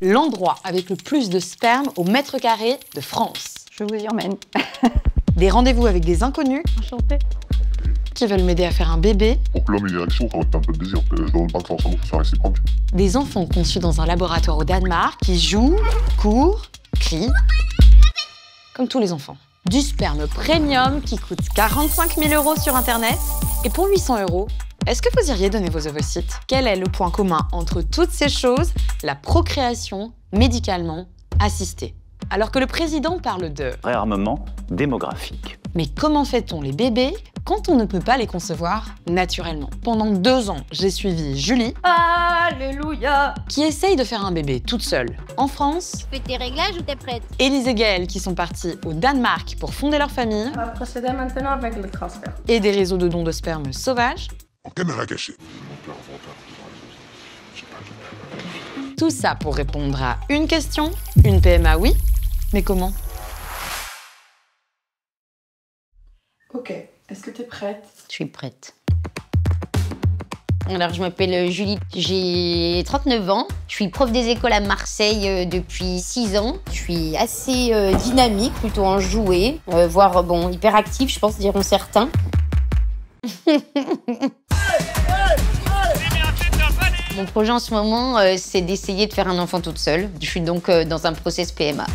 L'endroit avec le plus de sperme au mètre carré de France. Je vous y emmène. Des rendez-vous avec des inconnus Enchantée. qui veulent m'aider à faire un bébé. Pour que l'homme ait une érection, il faut un peu de désir. Je donne pas que l'ensemble, faut faire réciproque. Des enfants conçus dans un laboratoire au Danemark qui jouent, courent, crient, comme tous les enfants. Du sperme premium qui coûte 45 000 € sur Internet. Et pour 800 €, est-ce que vous iriez donner vos ovocytes? Quel est le point commun entre toutes ces choses? La procréation médicalement assistée. Alors que le président parle de réarmement démographique. mais comment fait-on les bébés quand on ne peut pas les concevoir naturellement? Pendant 2 ans, j'ai suivi Julie, Alléluia. qui essaye de faire un bébé toute seule en France, Fais tes réglages ou t'es prête? Élise et Gaël qui sont partis au Danemark pour fonder leur famille, On va procéder maintenant avec le transfert. et des réseaux de dons de sperme sauvages. En caméra cachée. Tout ça pour répondre à une question, une PMA oui, mais comment? Ok, est-ce que t'es prête? Je suis prête. Alors, je m'appelle Julie, j'ai 39 ans. Je suis prof des écoles à Marseille depuis 6 ans. Je suis assez dynamique, plutôt enjouée, voire bon, hyperactive, je pense, diront certains. Mon projet en ce moment, c'est d'essayer de faire un enfant toute seule. Je suis donc dans un process PMA.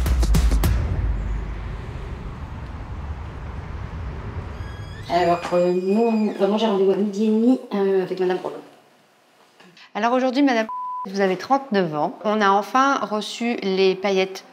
Alors, nous, vraiment, j'ai rendez-vous à 12h30 avec Madame Rollo. Alors aujourd'hui, madame, vous avez 39 ans. On a enfin reçu les paillettes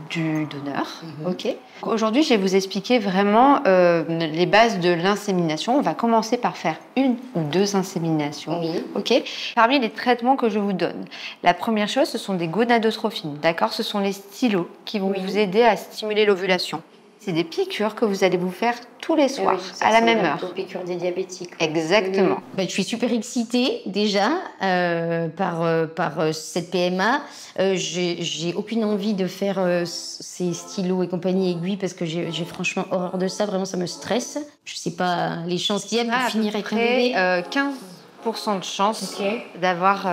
du donneur. Ok. Aujourd'hui, je vais vous expliquer vraiment les bases de l'insémination. On va commencer par faire 1 ou 2 inséminations. Oui. Ok. Parmi les traitements que je vous donne, la première chose, ce sont des gonadotrophines. D'accord. Ce sont les stylos qui vont vous aider à stimuler l'ovulation. C'est des piqûres que vous allez vous faire tous les soirs, à la même heure. Piqûres des diabétiques. Exactement. Je suis super excitée déjà par cette PMA. J'ai aucune envie de faire ces stylos et compagnie aiguilles parce que j'ai franchement horreur de ça. Vraiment, ça me stresse. Je sais pas les chances qu'il y a de finir avec un bébé. 15% de chance Ok. d'avoir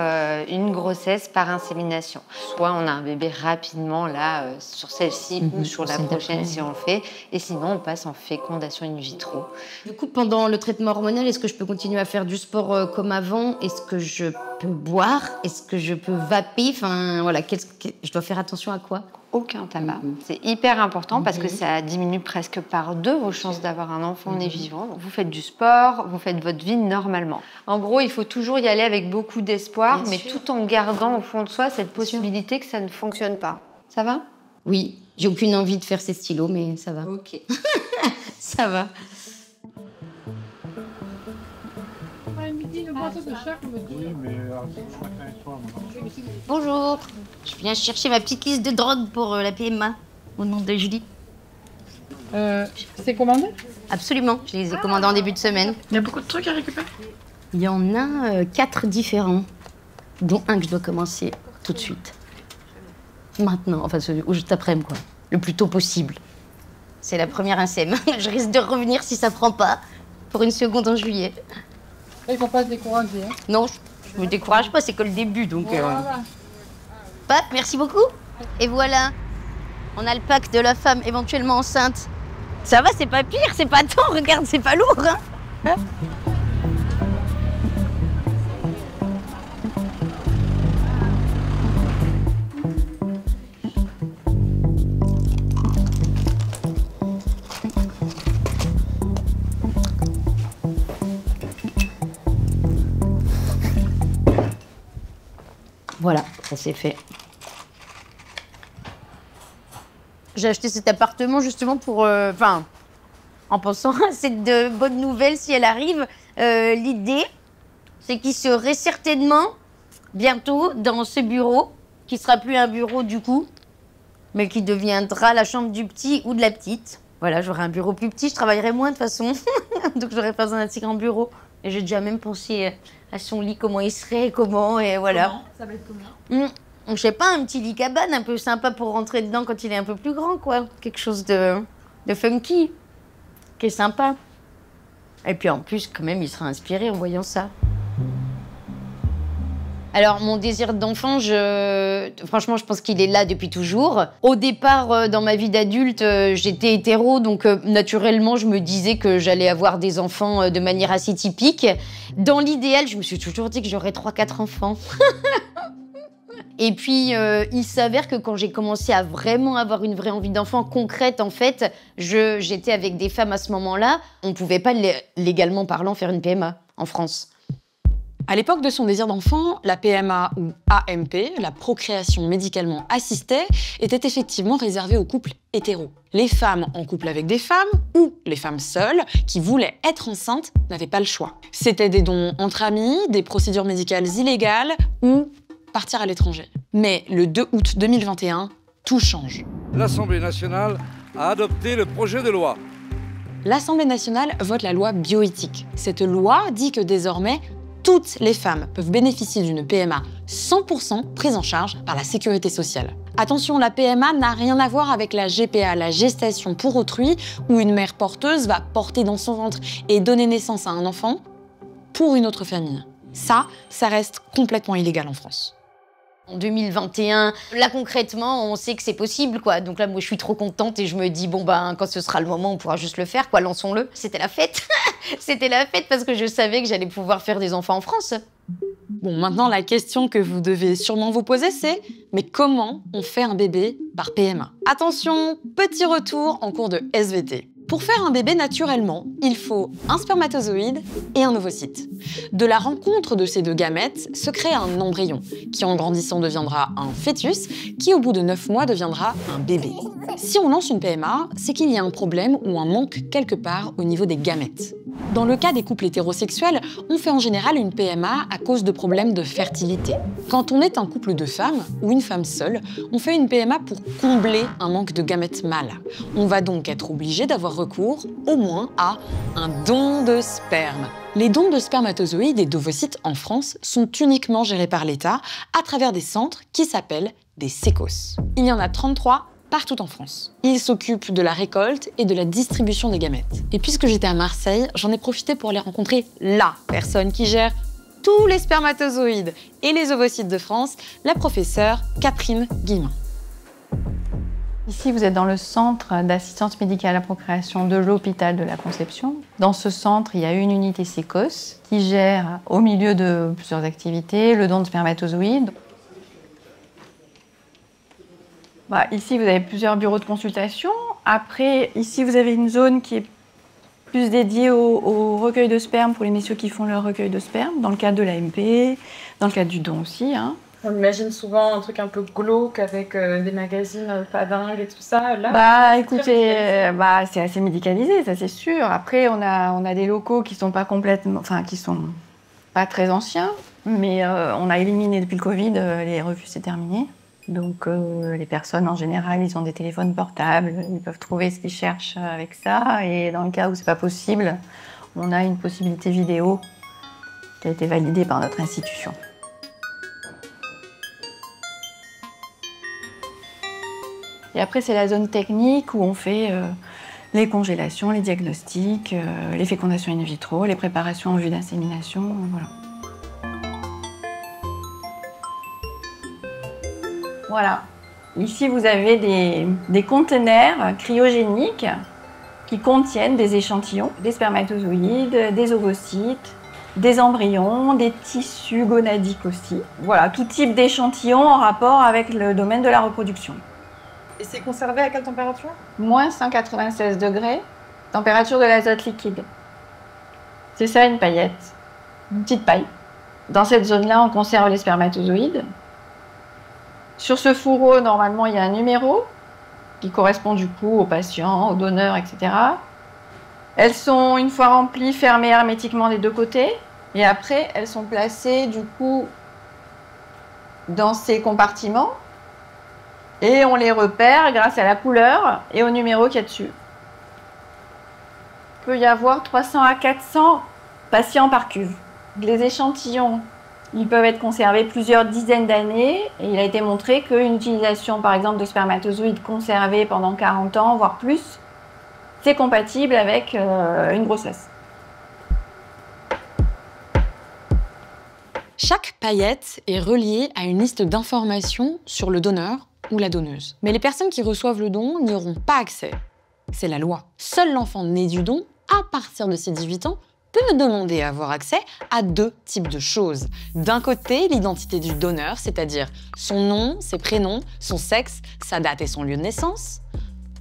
une grossesse par insémination. Soit on a un bébé rapidement là sur celle-ci ou sur la celle prochaine d'après. si on le fait. Et sinon, on passe en fécondation in vitro. Du coup, pendant le traitement hormonal, est-ce que je peux continuer à faire du sport comme avant? Est-ce que je peux boire? Est-ce que je peux vaper? Enfin, voilà, je dois faire attention à quoi? Aucun tabac. C'est hyper important parce que ça diminue presque par 2 vos chances d'avoir un enfant né vivant. Donc, vous faites du sport, vous faites votre vie normalement. En gros, il faut toujours y aller avec beaucoup d'espoir, Bien mais sûr. tout en gardant au fond de soi cette possibilité que ça ne fonctionne pas. Ça va? Oui, j'ai aucune envie de faire ces stylos, mais ça va. Ok. Ça va. Bonjour, je viens chercher ma petite liste de drogue pour la PMA, au nom de Julie. C'est commandé? Absolument, je les ai commandés en début de semaine. Il y a beaucoup de trucs à récupérer. Il y en a 4 différents, dont un que je dois commencer tout de suite. Maintenant, enfin, juste après-midi, quoi. Le plus tôt possible. C'est la première insème. Je risque de revenir si ça prend pas pour une seconde en juillet. Là, il faut pas se décourager. Hein. Non, je me décourage pas, c'est que le début, donc... Voilà. Pape, merci beaucoup. Et voilà, on a le pack de la femme éventuellement enceinte. Ça va, c'est pas pire, c'est pas tant, regarde, c'est pas lourd, hein. Voilà, ça c'est fait. J'ai acheté cet appartement justement pour... en pensant à cette bonne nouvelle si elle arrive. L'idée, c'est qu'il serait certainement bientôt dans ce bureau, qui sera plus un bureau du coup, mais qui deviendra la chambre du petit ou de la petite. Voilà, j'aurai un bureau plus petit, je travaillerai moins de toute façon. Donc j'aurai pas besoin d'un si grand bureau. Et j'ai déjà même pensé à son lit, comment il serait, comment, et voilà. Comment? Ça va être comment? Je sais pas, un petit lit cabane un peu sympa pour rentrer dedans quand il est un peu plus grand, quoi. Quelque chose de funky, qui est sympa. Et puis en plus, quand même, il sera inspiré en voyant ça. Alors, mon désir d'enfant, franchement, je pense qu'il est là depuis toujours. Au départ, dans ma vie d'adulte, j'étais hétéro, donc naturellement, je me disais que j'allais avoir des enfants de manière assez typique. Dans l'idéal, je me suis toujours dit que j'aurais 3-4 enfants. Et puis, il s'avère que quand j'ai commencé à vraiment avoir une vraie envie d'enfant concrète, en fait, j'étais avec des femmes à ce moment-là. On ne pouvait pas, légalement parlant, faire une PMA en France. À l'époque de son désir d'enfant, la PMA ou AMP, la procréation médicalement assistée, était effectivement réservée aux couples hétéros. Les femmes en couple avec des femmes ou les femmes seules qui voulaient être enceintes n'avaient pas le choix. C'était des dons entre amis, des procédures médicales illégales ou partir à l'étranger. Mais le 2 août 2021, tout change. L'Assemblée nationale a adopté le projet de loi. L'Assemblée nationale vote la loi bioéthique. Cette loi dit que désormais, toutes les femmes peuvent bénéficier d'une PMA 100% prise en charge par la sécurité sociale. Attention, la PMA n'a rien à voir avec la GPA, la gestation pour autrui, où une mère porteuse va porter dans son ventre et donner naissance à un enfant pour une autre famille. Ça reste complètement illégal en France. En 2021, là concrètement, on sait que c'est possible, quoi. Donc là, moi, je suis trop contente et je me dis, bon, ben, quand ce sera le moment, on pourra juste le faire, quoi. Lançons-le. C'était la fête. C'était la fête parce que je savais que j'allais pouvoir faire des enfants en France. Bon, maintenant, la question que vous devez sûrement vous poser, c'est mais comment on fait un bébé par PMA? Attention, petit retour en cours de SVT. Pour faire un bébé naturellement, il faut un spermatozoïde et un ovocyte. De la rencontre de ces deux gamètes se crée un embryon, qui en grandissant deviendra un fœtus, qui au bout de 9 mois deviendra un bébé. Si on lance une PMA, c'est qu'il y a un problème ou un manque quelque part au niveau des gamètes. Dans le cas des couples hétérosexuels, on fait en général une PMA à cause de problèmes de fertilité. Quand on est un couple de femmes ou une femme seule, on fait une PMA pour combler un manque de gamètes mâles. On va donc être obligé d'avoir recours au moins à un don de sperme. Les dons de spermatozoïdes et d'ovocytes en France sont uniquement gérés par l'État à travers des centres qui s'appellent des sécos. Il y en a 33 partout en France. Ils s'occupent de la récolte et de la distribution des gamètes. Et puisque j'étais à Marseille, j'en ai profité pour aller rencontrer la personne qui gère tous les spermatozoïdes et les ovocytes de France, la professeure Catherine Guillemin. Ici, vous êtes dans le centre d'assistance médicale à la procréation de l'hôpital de la Conception. Dans ce centre, il y a une unité sécos qui gère, au milieu de plusieurs activités, le don de spermatozoïdes. Ici, vous avez plusieurs bureaux de consultation. Après, ici, vous avez une zone qui est plus dédiée au recueil de sperme pour les messieurs qui font leur recueil de sperme, dans le cadre de l'AMP, dans le cadre du don aussi. On imagine souvent un truc un peu glauque avec des magazines pas dingues et tout ça. Là, écoutez, c'est assez médicalisé, ça c'est sûr. Après, on a des locaux qui sont pas complètement, qui sont pas très anciens, mais on a éliminé depuis le Covid, les revues c'est terminé. Donc les personnes en général, ils ont des téléphones portables, ils peuvent trouver ce qu'ils cherchent avec ça. Et dans le cas où c'est pas possible, on a une possibilité vidéo qui a été validée par notre institution. Et après, c'est la zone technique où on fait les congélations, les diagnostics, les fécondations in vitro, les préparations en vue d'insémination, voilà. Voilà. Ici, vous avez des conteneurs cryogéniques qui contiennent des échantillons, des spermatozoïdes, des ovocytes, des embryons, des tissus gonadiques aussi. Voilà, tout type d'échantillons en rapport avec le domaine de la reproduction. Et c'est conservé à quelle température? Moins 196 degrés, température de l'azote liquide. C'est ça une paillette, une petite paille. Dans cette zone-là, on conserve les spermatozoïdes. Sur ce fourreau, normalement, il y a un numéro qui correspond du coup au patient, au donneur, etc. Elles sont, une fois remplies, fermées hermétiquement des deux côtés. Et après, elles sont placées du coup dans ces compartiments. Et on les repère grâce à la couleur et au numéro qu'il y a dessus. Il peut y avoir 300 à 400 patients par cuve. Les échantillons, ils peuvent être conservés plusieurs dizaines d'années. Et il a été montré qu'une utilisation, par exemple, de spermatozoïdes conservés pendant 40 ans, voire plus, c'est compatible avec une grossesse. Chaque paillette est reliée à une liste d'informations sur le donneur ou la donneuse. Mais les personnes qui reçoivent le don n'y auront pas accès. C'est la loi. Seul l'enfant né du don, à partir de ses 18 ans, peut demander à avoir accès à 2 types de choses. D'un côté, l'identité du donneur, c'est-à-dire son nom, ses prénoms, son sexe, sa date et son lieu de naissance.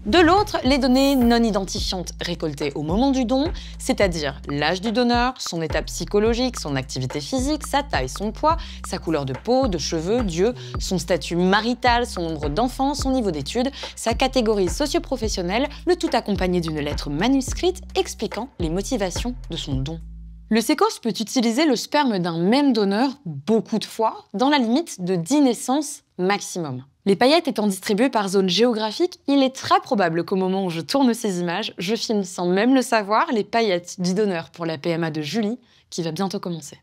De l'autre, les données non identifiantes récoltées au moment du don, c'est-à-dire l'âge du donneur, son état psychologique, son activité physique, sa taille, son poids, sa couleur de peau, de cheveux, d'yeux, son statut marital, son nombre d'enfants, son niveau d'études, sa catégorie socio-professionnelle, le tout accompagné d'une lettre manuscrite expliquant les motivations de son don. Le sécos peut utiliser le sperme d'un même donneur beaucoup de fois, dans la limite de 10 naissances maximum. Les paillettes étant distribuées par zone géographique, il est très probable qu'au moment où je tourne ces images, je filme sans même le savoir les paillettes du donneur pour la PMA de Julie, qui va bientôt commencer.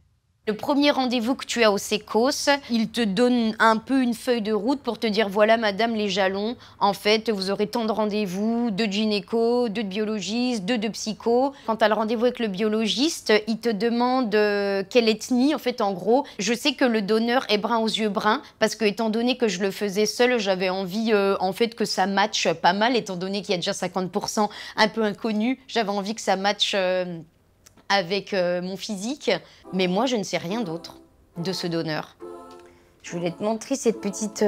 Le premier rendez-vous que tu as au sécos, il te donne un peu une feuille de route pour te dire voilà madame les jalons, en fait vous aurez tant de rendez-vous, 2 de gynéco, 2 de biologiste, 2 de psycho. Quand tu as le rendez-vous avec le biologiste, il te demande quelle ethnie, en fait en gros. Je sais que le donneur est brun aux yeux bruns parce que étant donné que je le faisais seule, j'avais envie en fait que ça matche pas mal, étant donné qu'il y a déjà 50% un peu inconnus, j'avais envie que ça matche avec mon physique, mais moi je ne sais rien d'autre de ce donneur. Je voulais te montrer cette petite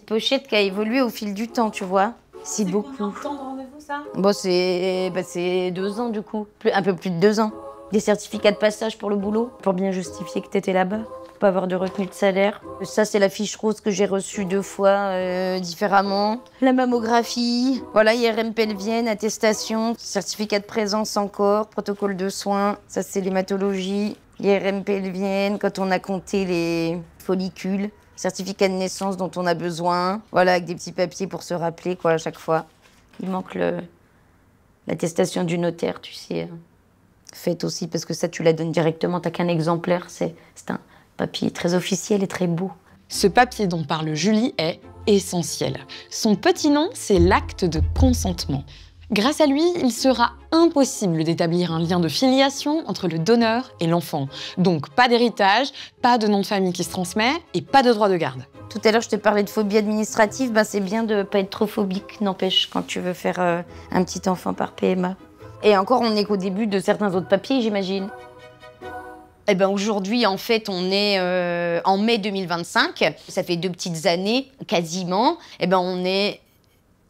pochette qui a évolué au fil du temps, tu vois. C'est beaucoup. Combien de temps de rendez-vous ça? Bon, c'est 2 ans du coup, un peu plus de 2 ans. Des certificats de passage pour le boulot, pour bien justifier que tu étais là-bas, pour pas avoir de retenue de salaire. Ça, c'est la fiche rose que j'ai reçue 2 fois différemment. La mammographie, voilà, IRM pelvienne, attestation, certificat de présence encore, protocole de soins. Ça, c'est l'hématologie, l'IRM pelvienne, quand on a compté les follicules, certificat de naissance dont on a besoin. Voilà, avec des petits papiers pour se rappeler, quoi, à chaque fois. Il manque l'attestation du notaire, tu sais. Faite aussi, parce que ça, tu la donnes directement, t'as qu'un exemplaire. C'est un papier très officiel et très beau. Ce papier dont parle Julie est essentiel. Son petit nom, c'est l'acte de consentement. Grâce à lui, il sera impossible d'établir un lien de filiation entre le donneur et l'enfant. Donc pas d'héritage, pas de nom de famille qui se transmet et pas de droit de garde. Tout à l'heure, je te parlais de phobie administrative. Ben, c'est bien de ne pas être trop phobique, n'empêche, quand tu veux faire un petit enfant par PMA. Et encore, on n'est qu'au début de certains autres papiers, j'imagine. Eh ben aujourd'hui, en fait, on est en mai 2025. Ça fait 2 petites années, quasiment. Eh ben on est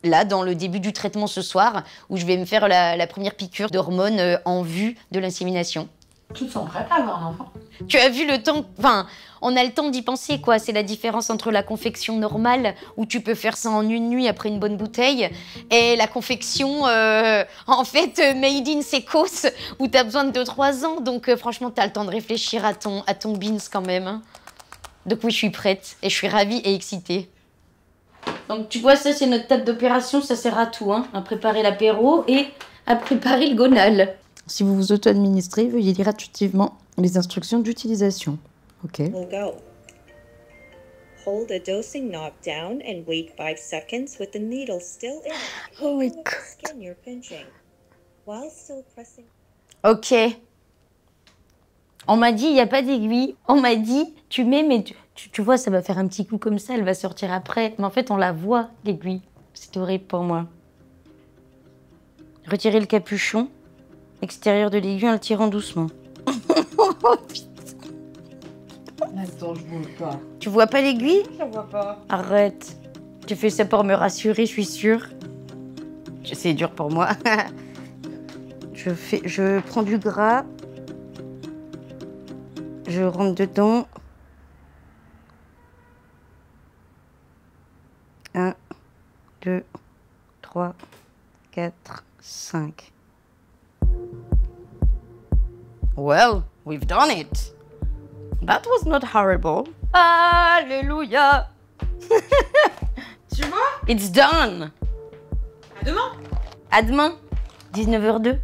là, dans le début du traitement ce soir, où je vais me faire la première piqûre d'hormones en vue de l'insémination. Tu te sens prête à avoir un enfant? Tu as vu le temps... Enfin, on a le temps d'y penser, quoi. C'est la différence entre la confection normale, où tu peux faire ça en 1 nuit après une bonne bouteille, et la confection, en fait, made in sécos, où tu as besoin de 2-3 ans. Donc, franchement, tu as le temps de réfléchir à ton beans quand même. Hein. Donc oui, je suis prête, et je suis ravie et excitée. Donc, tu vois, ça, c'est notre table d'opération. Ça sert à tout, hein. À préparer l'apéro et à préparer le gonal. Si vous vous auto-administrez, veuillez lire attentivement les instructions d'utilisation. OK. We'll go. Hold the dosing knob down and wait 5 seconds with the needle still in. Oh my The God. skin you're pinching. While still pressing. OK. On m'a dit, il n'y a pas d'aiguille. On m'a dit, tu mets, mais tu vois, ça va faire un petit coup comme ça, elle va sortir après. Mais en fait, on la voit, l'aiguille. C'est horrible pour moi. Retirez le capuchon. Extérieur de l'aiguille en le tirant doucement. Oh putain. Attends, je vois pas. Tu vois pas l'aiguille? Je vois pas. Arrête. Tu fais ça pour me rassurer, je suis sûre. C'est dur pour moi. Je prends du gras. Je rentre dedans. 1, 2, 3, 4, 5. Well, we've done it. That was not horrible. Alléluia. Tu vois? It's done. À demain. À demain, 19h02.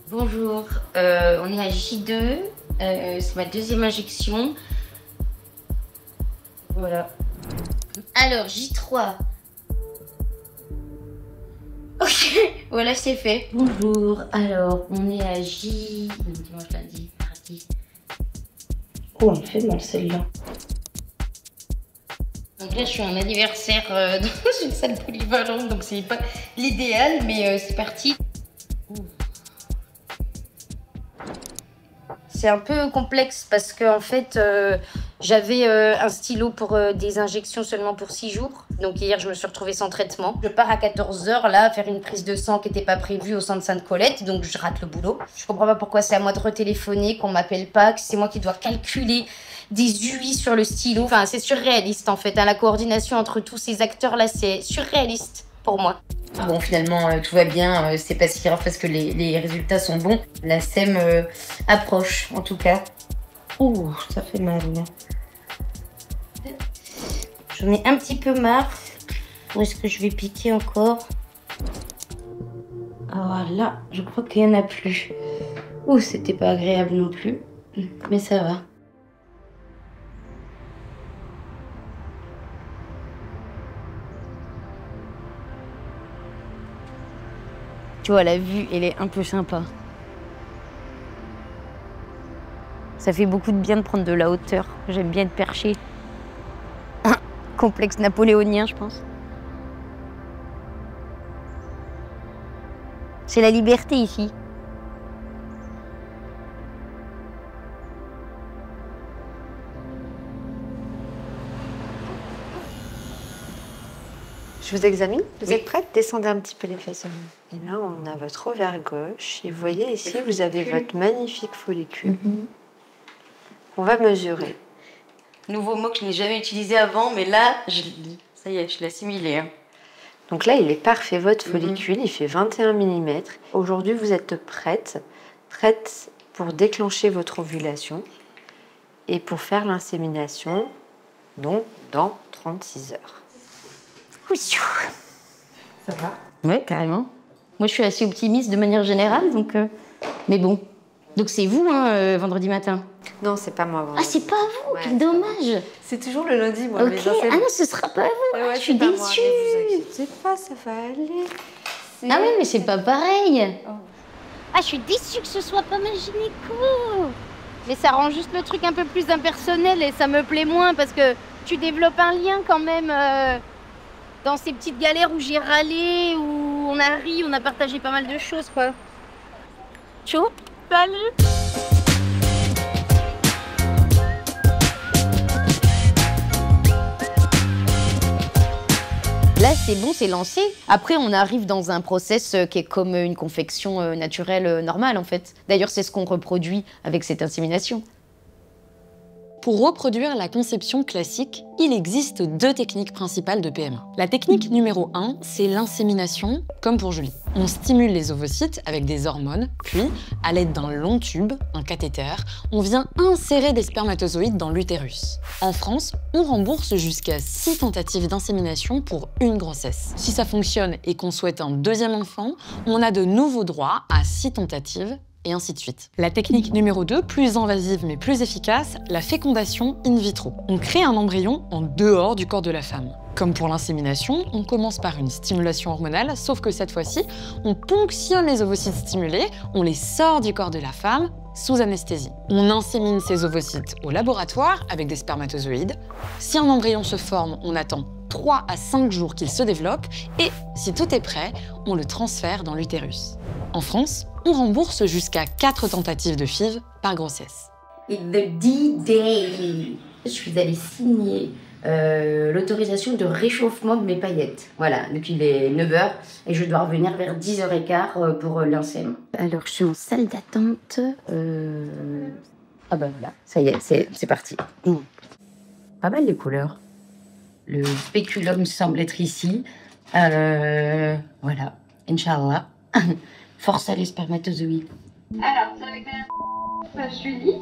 Bonjour, on est à J2. C'est ma 2e injection. Voilà. Alors, J3. Ok. Voilà, c'est fait. Bonjour. Alors, on est à dimanche, lundi, mardi. Oh, elle fait mal celle-là. Donc là, je suis à un anniversaire dans une salle polyvalente, donc c'est pas l'idéal, mais c'est parti. C'est un peu complexe parce que en fait, j'avais un stylo pour des injections seulement pour 6 jours. Donc hier, je me suis retrouvée sans traitement. Je pars à 14 h là, faire une prise de sang qui n'était pas prévue au centre Sainte-Colette, donc je rate le boulot. Je comprends pas pourquoi c'est à moi de retéléphoner, qu'on m'appelle pas, que c'est moi qui dois calculer des UI sur le stylo. Enfin, c'est surréaliste en fait. Hein. La coordination entre tous ces acteurs-là, c'est surréaliste pour moi. Bon, finalement, tout va bien. C'est pas si grave parce que les résultats sont bons. La SEM approche, en tout cas. Ouh, ça fait mal. J'en ai un petit peu marre. Où est-ce que je vais piquer encore? Alors là, je crois qu'il n'y en a plus. Ouh, c'était pas agréable non plus. Mais ça va. Tu vois, la vue, elle est un peu sympa. Ça fait beaucoup de bien de prendre de la hauteur. J'aime bien être perché. Complexe napoléonien, je pense. C'est la liberté ici. Je vous examine. Vous êtes prête? Descendez un petit peu les fesses. Et là, on a votre ovaire gauche. Et vous voyez ici, vous avez votre magnifique follicule. On va mesurer. Nouveau mot que je n'ai jamais utilisé avant, mais là, ça y est, je l'ai assimilé. Hein. Donc là, il est parfait, votre follicule. Il fait 21 mm. Aujourd'hui, vous êtes prête pour déclencher votre ovulation et pour faire l'insémination, donc dans 36 heures. Ça va? Ouais, carrément. Moi, je suis assez optimiste de manière générale, donc... Mais bon. Donc c'est vous, hein, vendredi matin? Non, c'est pas moi. Ah, c'est pas vous? Quel dommage. C'est toujours le lundi, moi. Ok. Ah non, ce sera pas vous. Ouais, je suis pas déçue. Moi, ne vous inquiétez pas, ça va aller. Ah oui, mais c'est pas pareil. Oh. Ah, je suis déçue que ce soit pas ma gynéco. Mais ça rend juste le truc un peu plus impersonnel et ça me plaît moins parce que tu développes un lien quand même... dans ces petites galères où j'ai râlé, où on a ri, on a partagé pas mal de choses, quoi. Chaud? Salut! Là, c'est bon, c'est lancé. Après, on arrive dans un process qui est comme une confection naturelle normale, en fait. D'ailleurs, c'est ce qu'on reproduit avec cette insémination. Pour reproduire la conception classique, il existe 2 techniques principales de PMA. La technique numéro 1, c'est l'insémination, comme pour Julie. On stimule les ovocytes avec des hormones, puis, à l'aide d'un long tube, un cathéter, on vient insérer des spermatozoïdes dans l'utérus. En France, on rembourse jusqu'à 6 tentatives d'insémination pour une grossesse. Si ça fonctionne et qu'on souhaite un 2e enfant, on a de nouveaux droits à 6 tentatives, et ainsi de suite. La technique numéro 2, plus invasive mais plus efficace, la fécondation in vitro. On crée un embryon en dehors du corps de la femme. Comme pour l'insémination, on commence par une stimulation hormonale, sauf que cette fois-ci, on ponctionne les ovocytes stimulés, on les sort du corps de la femme sous anesthésie. On insémine ces ovocytes au laboratoire avec des spermatozoïdes. Si un embryon se forme, on attend 3 à 5 jours qu'il se développe et, si tout est prêt, on le transfère dans l'utérus. En France, on rembourse jusqu'à 4 tentatives de FIV par grossesse. Et the D-Day, je suis allée signer l'autorisation de réchauffement de mes paillettes. Voilà, donc il est 9 h et je dois revenir vers 10 h 15 pour l'insem. Alors, je suis en salle d'attente. Ah ben voilà, ça y est, c'est parti. Pas mal les couleurs. Le spéculum semble être ici. Voilà, Inch'Allah. Force à les spermatozoïdes. Alors, c'est avec Julie.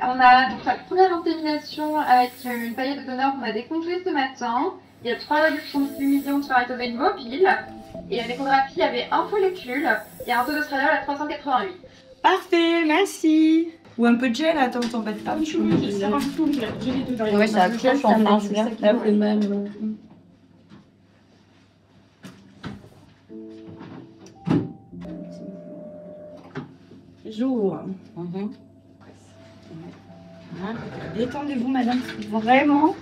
On a donc la première insémination avec une paillette de donneur qu'on a décongelée ce matin. Il y a 3,8 millions de spermatozoïdes mobiles. Et à l'échographie, il y avait un follicule et un taux d'œstradiol à 388. Parfait, merci. Ou un peu de gel, attends, t'embête pas. Ouais, ça a bien, ça marche bien. J'ouvre. Voilà. Détendez-vous, madame, vraiment.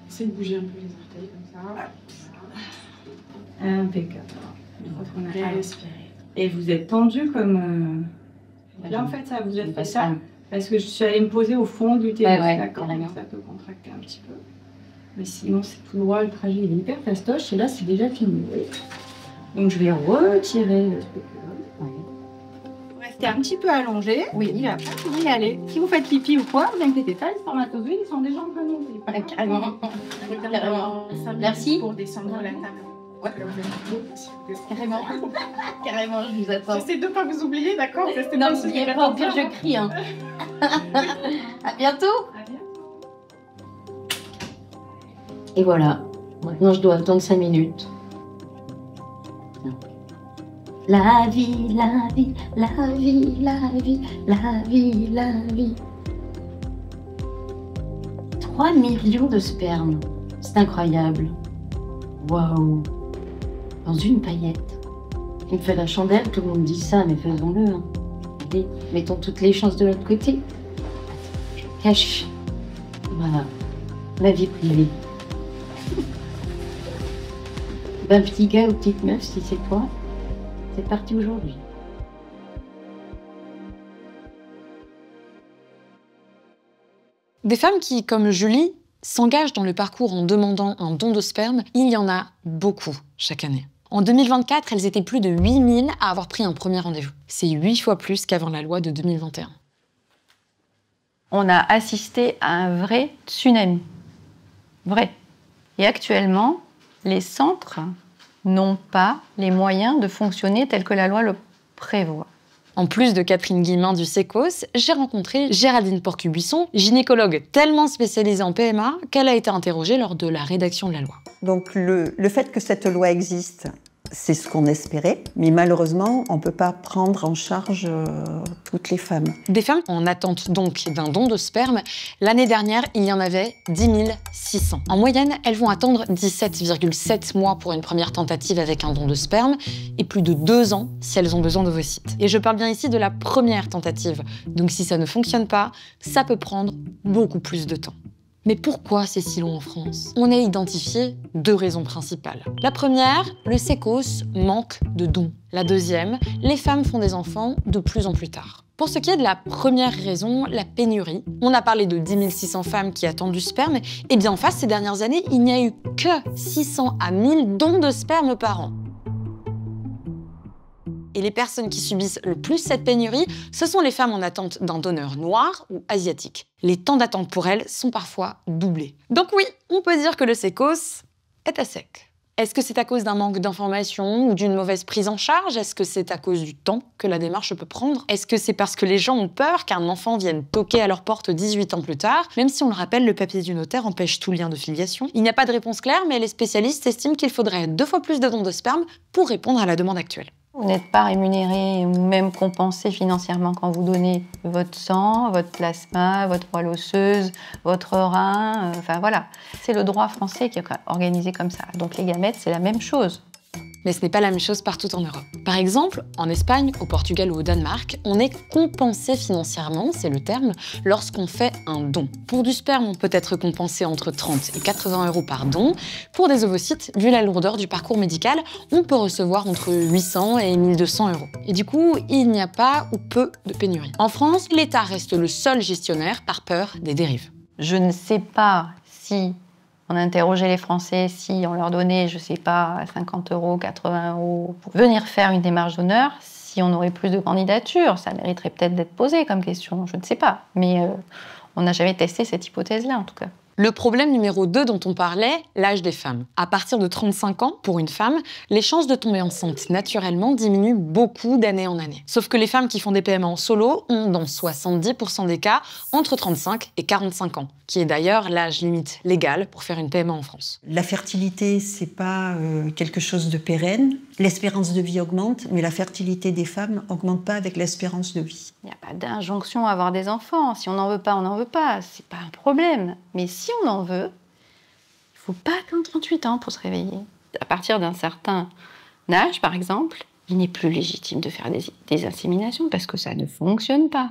Essayez de bouger un peu les orteils comme ça. Impeccable. Bien respirer. Et vous êtes tendu comme... Là, en fait, ça vous êtes fait ça parce que je suis allée me poser au fond du utérus. D'accord, ça peut contracter un petit peu. Mais sinon, c'est tout droit, le trajet il est hyper fastoche. Et là, c'est déjà fini. Donc, je vais retirer le spéculum. Vous restez un petit peu allongé. Oui, il va pas y aller. Si vous faites pipi ou quoi, ne vous inquiétez pas, les spermatozoïdes, ils sont déjà en train de Carrément. Merci. Pour descendre la table. Ouais. Carrément. Carrément, je vous attends. J'essaie de ne pas vous oublier, d'accord? Non, il n'y a pas au pire, je crie. Hein. À bientôt. Et voilà. Maintenant, je dois attendre 5 minutes. La vie, la vie, la vie, la vie, la vie, la vie. 3 millions de sperme. C'est incroyable. Waouh. Dans une paillette. Il me fait la chandelle, tout le monde dit ça, mais faisons-le. Hein. Allez, mettons toutes les chances de l'autre côté. Je cache ma vie privée. Ben, petit gars ou petite meuf, si c'est toi, c'est parti aujourd'hui. Des femmes qui, comme Julie, s'engagent dans le parcours en demandant un don de sperme, il y en a beaucoup chaque année. En 2024, elles étaient plus de 8000 à avoir pris un premier rendez-vous. C'est 8 fois plus qu'avant la loi de 2021. On a assisté à un vrai tsunami. Vrai. Et actuellement, les centres n'ont pas les moyens de fonctionner tel que la loi le prévoit. En plus de Catherine Guillemin du Sécos, j'ai rencontré Géraldine Porcu-Buisson, gynécologue tellement spécialisée en PMA qu'elle a été interrogée lors de la rédaction de la loi. Donc le fait que cette loi existe, c'est ce qu'on espérait, mais malheureusement, on ne peut pas prendre en charge toutes les femmes. Des femmes en attente donc d'un don de sperme, l'année dernière, il y en avait 10 600. En moyenne, elles vont attendre 17,7 mois pour une première tentative avec un don de sperme et plus de 2 ans si elles ont besoin d'ovocytes. Et je parle bien ici de la première tentative, donc si ça ne fonctionne pas, ça peut prendre beaucoup plus de temps. Mais pourquoi c'est si long en France? On a identifié 2 raisons principales. La première, le Sécos manque de dons. La deuxième, les femmes font des enfants de plus en plus tard. Pour ce qui est de la première raison, la pénurie, on a parlé de 10 600 femmes qui attendent du sperme, et bien en face, ces dernières années, il n'y a eu que 600 à 1000 dons de sperme par an. Et les personnes qui subissent le plus cette pénurie, ce sont les femmes en attente d'un donneur noir ou asiatique. Les temps d'attente pour elles sont parfois doublés. Donc oui, on peut dire que le Sécos est à sec. Est-ce que c'est à cause d'un manque d'information ou d'une mauvaise prise en charge? Est-ce que c'est à cause du temps que la démarche peut prendre? Est-ce que c'est parce que les gens ont peur qu'un enfant vienne toquer à leur porte 18 ans plus tard? Même si on le rappelle, le papier du notaire empêche tout lien de filiation. Il n'y a pas de réponse claire, mais les spécialistes estiment qu'il faudrait 2 fois plus de dons de sperme pour répondre à la demande actuelle. Vous n'êtes pas rémunéré ou même compensé financièrement quand vous donnez votre sang, votre plasma, votre moelle osseuse, votre rein, enfin voilà. C'est le droit français qui est organisé comme ça. Donc les gamètes, c'est la même chose. Mais ce n'est pas la même chose partout en Europe. Par exemple, en Espagne, au Portugal ou au Danemark, on est compensé financièrement, c'est le terme, lorsqu'on fait un don. Pour du sperme, on peut être compensé entre 30 et 80 € par don. Pour des ovocytes, vu la lourdeur du parcours médical, on peut recevoir entre 800 et 1200 €. Et du coup, il n'y a pas ou peu de pénurie. En France, l'État reste le seul gestionnaire par peur des dérives. Je ne sais pas si on interrogeait les Français, si on leur donnait, je ne sais pas, 50 €, 80 € pour venir faire une démarche d'honneur, si on aurait plus de candidatures. Ça mériterait peut-être d'être posé comme question, je ne sais pas. Mais on n'a jamais testé cette hypothèse-là, en tout cas. Le problème numéro 2 dont on parlait, l'âge des femmes. À partir de 35 ans, pour une femme, les chances de tomber enceinte naturellement diminuent beaucoup d'année en année. Sauf que les femmes qui font des PMA en solo ont, dans 70% des cas, entre 35 et 45 ans, qui est d'ailleurs l'âge limite légal pour faire une PMA en France. La fertilité, c'est pas quelque chose de pérenne. L'espérance de vie augmente, mais la fertilité des femmes augmente pas avec l'espérance de vie. Il n'y a pas d'injonction à avoir des enfants. Si on n'en veut pas, on n'en veut pas. C'est pas un problème. Mais si on en veut, il faut pas attendre 38 ans pour se réveiller. À partir d'un certain âge, par exemple, il n'est plus légitime de faire des inséminations parce que ça ne fonctionne pas.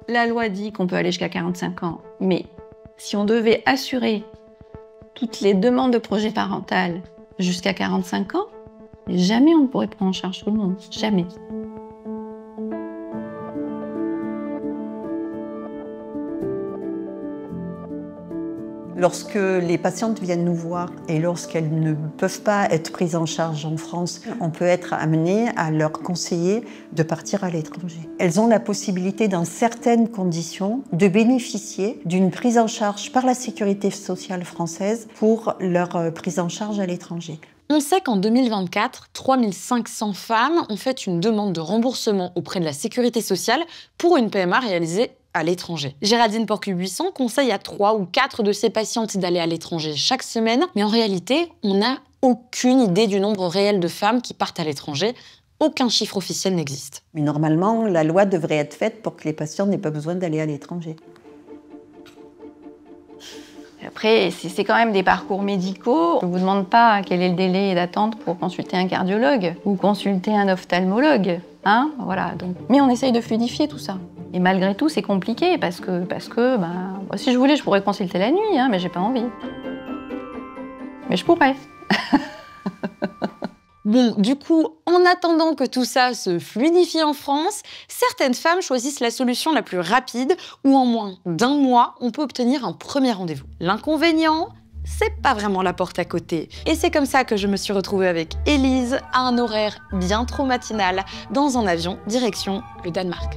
La loi dit qu'on peut aller jusqu'à 45 ans, mais si on devait assurer toutes les demandes de projet parental jusqu'à 45 ans, jamais on ne pourrait prendre en charge tout le monde. Jamais. Lorsque les patientes viennent nous voir et lorsqu'elles ne peuvent pas être prises en charge en France, on peut être amené à leur conseiller de partir à l'étranger. Elles ont la possibilité, dans certaines conditions, de bénéficier d'une prise en charge par la Sécurité sociale française pour leur prise en charge à l'étranger. On sait qu'en 2024, 3500 femmes ont fait une demande de remboursement auprès de la Sécurité sociale pour une PMA réalisée à l'étranger. Géraldine Porcu-Buisson conseille à 3 ou 4 de ses patientes d'aller à l'étranger chaque semaine, mais en réalité, on n'a aucune idée du nombre réel de femmes qui partent à l'étranger. Aucun chiffre officiel n'existe. Mais normalement, la loi devrait être faite pour que les patients n'aient pas besoin d'aller à l'étranger. Après, c'est quand même des parcours médicaux. On ne vous demande pas quel est le délai d'attente pour consulter un cardiologue ou consulter un ophtalmologue. Hein, voilà, donc. Mais on essaye de fluidifier tout ça. Et malgré tout, c'est compliqué parce que si je voulais, je pourrais consulter la nuit, hein, mais j'ai pas envie. Mais je pourrais. Bon, du coup, en attendant que tout ça se fluidifie en France, certaines femmes choisissent la solution la plus rapide où en moins d'1 mois, on peut obtenir un premier rendez-vous. L'inconvénient, c'est pas vraiment la porte à côté. Et c'est comme ça que je me suis retrouvée avec Élise à un horaire bien trop matinal dans un avion direction le Danemark.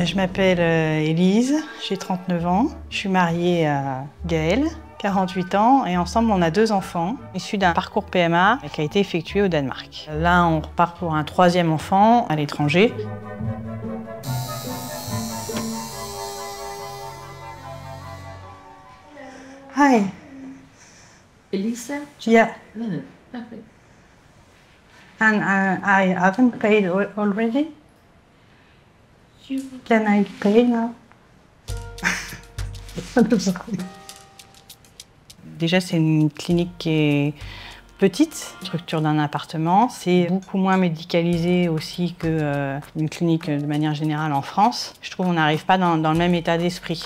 Je m'appelle Élise, j'ai 39 ans. Je suis mariée à Gaël, 48 ans, et ensemble on a 2 enfants, issus d'un parcours PMA qui a été effectué au Danemark. Là, on repart pour un 3e enfant à l'étranger. Hi. Elisa? Yeah. Perfect. And I haven't paid already. Can I pay now? Déjà, c'est une clinique qui est petite, structure d'un appartement. C'est beaucoup moins médicalisé aussi qu'une clinique de manière générale en France. Je trouve qu'on n'arrive pas dans le même état d'esprit.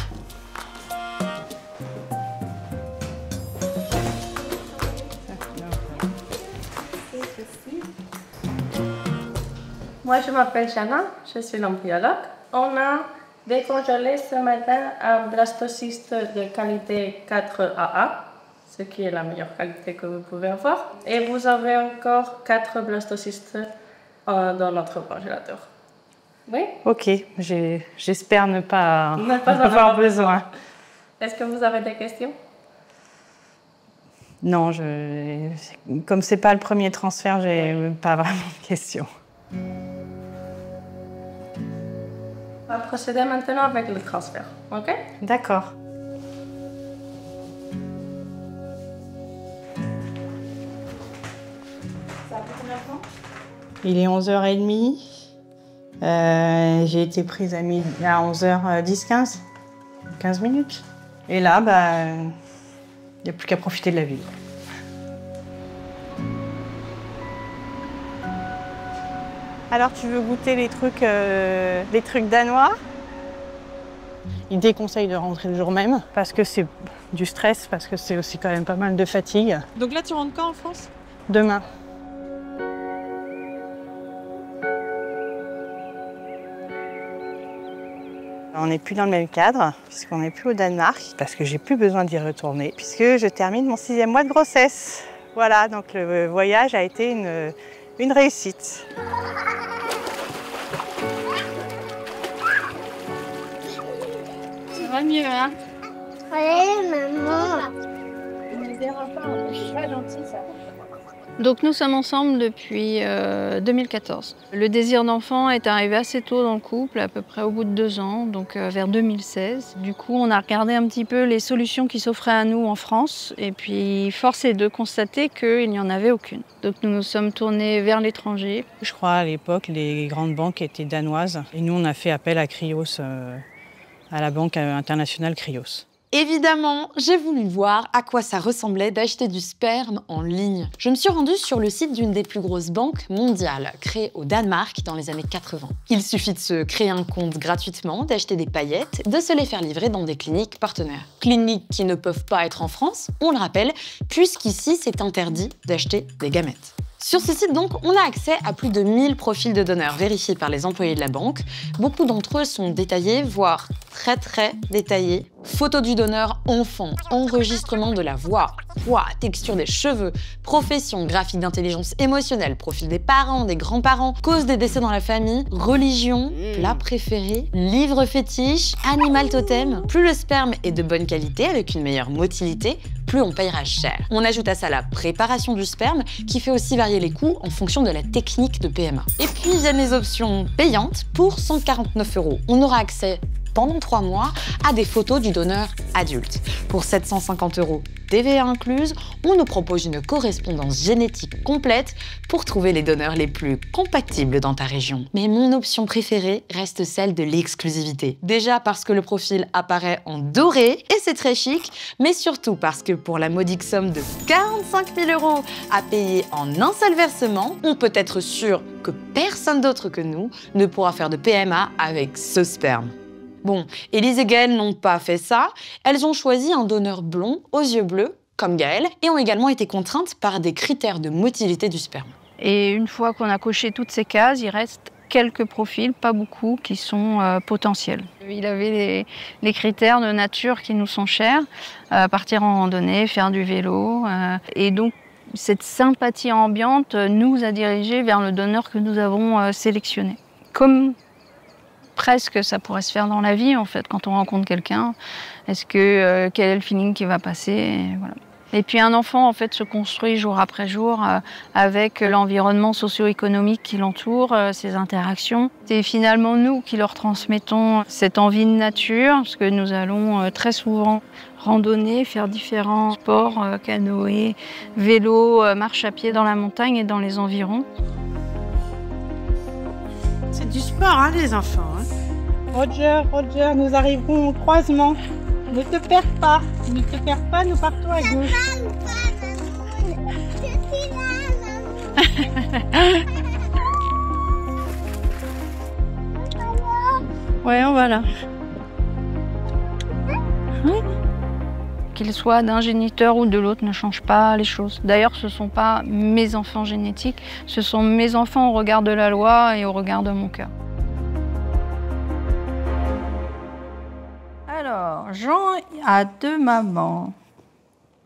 Moi, je m'appelle Jana, je suis l'embryologue. On a décongelé ce matin un blastocyste de qualité 4AA, ce qui est la meilleure qualité que vous pouvez avoir. Et vous avez encore 4 blastocystes dans notre congélateur. Oui? Ok, j'espère ne pas avoir besoin. Est-ce que vous avez des questions? Non, comme c'est pas le premier transfert, j'ai pas vraiment de questions. On va procéder maintenant avec le transfert, ok? D'accord. Il est 11h30. J'ai été prise à 11h10, 15 minutes. Et là, il n'y a plus qu'à profiter de la vie. Alors, tu veux goûter les trucs danois? Ils déconseillent de rentrer le jour même parce que c'est du stress, parce que c'est aussi quand même pas mal de fatigue. Donc là, tu rentres quand en France? Demain. On n'est plus dans le même cadre, puisqu'on n'est plus au Danemark, parce que j'ai plus besoin d'y retourner, puisque je termine mon 6e mois de grossesse. Voilà, donc le voyage a été une réussite. Ça va mieux, hein? Oui, maman. Ne dérange pas, c'est pas gentil, ça. Donc nous sommes ensemble depuis 2014. Le désir d'enfant est arrivé assez tôt dans le couple, à peu près au bout de 2 ans, donc vers 2016. Du coup, on a regardé un petit peu les solutions qui s'offraient à nous en France, et puis force est de constater qu'il n'y en avait aucune. Donc nous nous sommes tournés vers l'étranger. Je crois à l'époque, les grandes banques étaient danoises, et nous on a fait appel à Cryos, à la banque internationale Cryos. Évidemment, j'ai voulu voir à quoi ça ressemblait d'acheter du sperme en ligne. Je me suis rendue sur le site d'une des plus grosses banques mondiales, créée au Danemark dans les années 80. Il suffit de se créer un compte gratuitement, d'acheter des paillettes, de se les faire livrer dans des cliniques partenaires. Cliniques qui ne peuvent pas être en France, on le rappelle, puisqu'ici c'est interdit d'acheter des gamètes. Sur ce site donc, on a accès à plus de 1000 profils de donneurs vérifiés par les employés de la banque. Beaucoup d'entre eux sont détaillés, voire très détaillés. Photos du donneur enfant, enregistrement de la voix, poids, texture des cheveux, profession, graphique d'intelligence émotionnelle, profil des parents, des grands-parents, cause des décès dans la famille, religion, plat préféré, livre fétiche, animal totem. Plus le sperme est de bonne qualité, avec une meilleure motilité, plus on payera cher. On ajoute à ça la préparation du sperme, qui fait aussi varier les coûts en fonction de la technique de PMA. Et puis viennent les options payantes pour 149 €. On aura accès pendant 3 mois à des photos du donneur adulte. Pour 750 €, TVA incluse, on nous propose une correspondance génétique complète pour trouver les donneurs les plus compatibles dans ta région. Mais mon option préférée reste celle de l'exclusivité. Déjà parce que le profil apparaît en doré et c'est très chic, mais surtout parce que pour la modique somme de 45 000 € à payer en un seul versement, on peut être sûr que personne d'autre que nous ne pourra faire de PMA avec ce sperme. Bon, Élise et Gaëlle n'ont pas fait ça. Elles ont choisi un donneur blond aux yeux bleus, comme Gaëlle, et ont également été contraintes par des critères de motilité du sperme. Et une fois qu'on a coché toutes ces cases, il reste quelques profils, pas beaucoup, qui sont potentiels. Il avait les critères de nature qui nous sont chers, partir en randonnée, faire du vélo, et donc cette sympathie ambiante nous a dirigés vers le donneur que nous avons sélectionné. Comme presque ça pourrait se faire dans la vie en fait, quand on rencontre quelqu'un, quel est le feeling qui va passer, et voilà. Et puis un enfant en fait se construit jour après jour avec l'environnement socio-économique qui l'entoure, ses interactions. C'est finalement nous qui leur transmettons cette envie de nature, parce que nous allons très souvent randonner, faire différents sports, canoë, vélo, marche à pied dans la montagne et dans les environs. C'est du sport, hein, les enfants. Hein. Roger, nous arriverons au croisement. Ne te perds pas, nous partons à gauche. Ouais, on va là. Oui. Qu'il soit d'un géniteur ou de l'autre ne change pas les choses. D'ailleurs, ce ne sont pas mes enfants génétiques, ce sont mes enfants au regard de la loi et au regard de mon cœur. Alors, Jean a 2 mamans.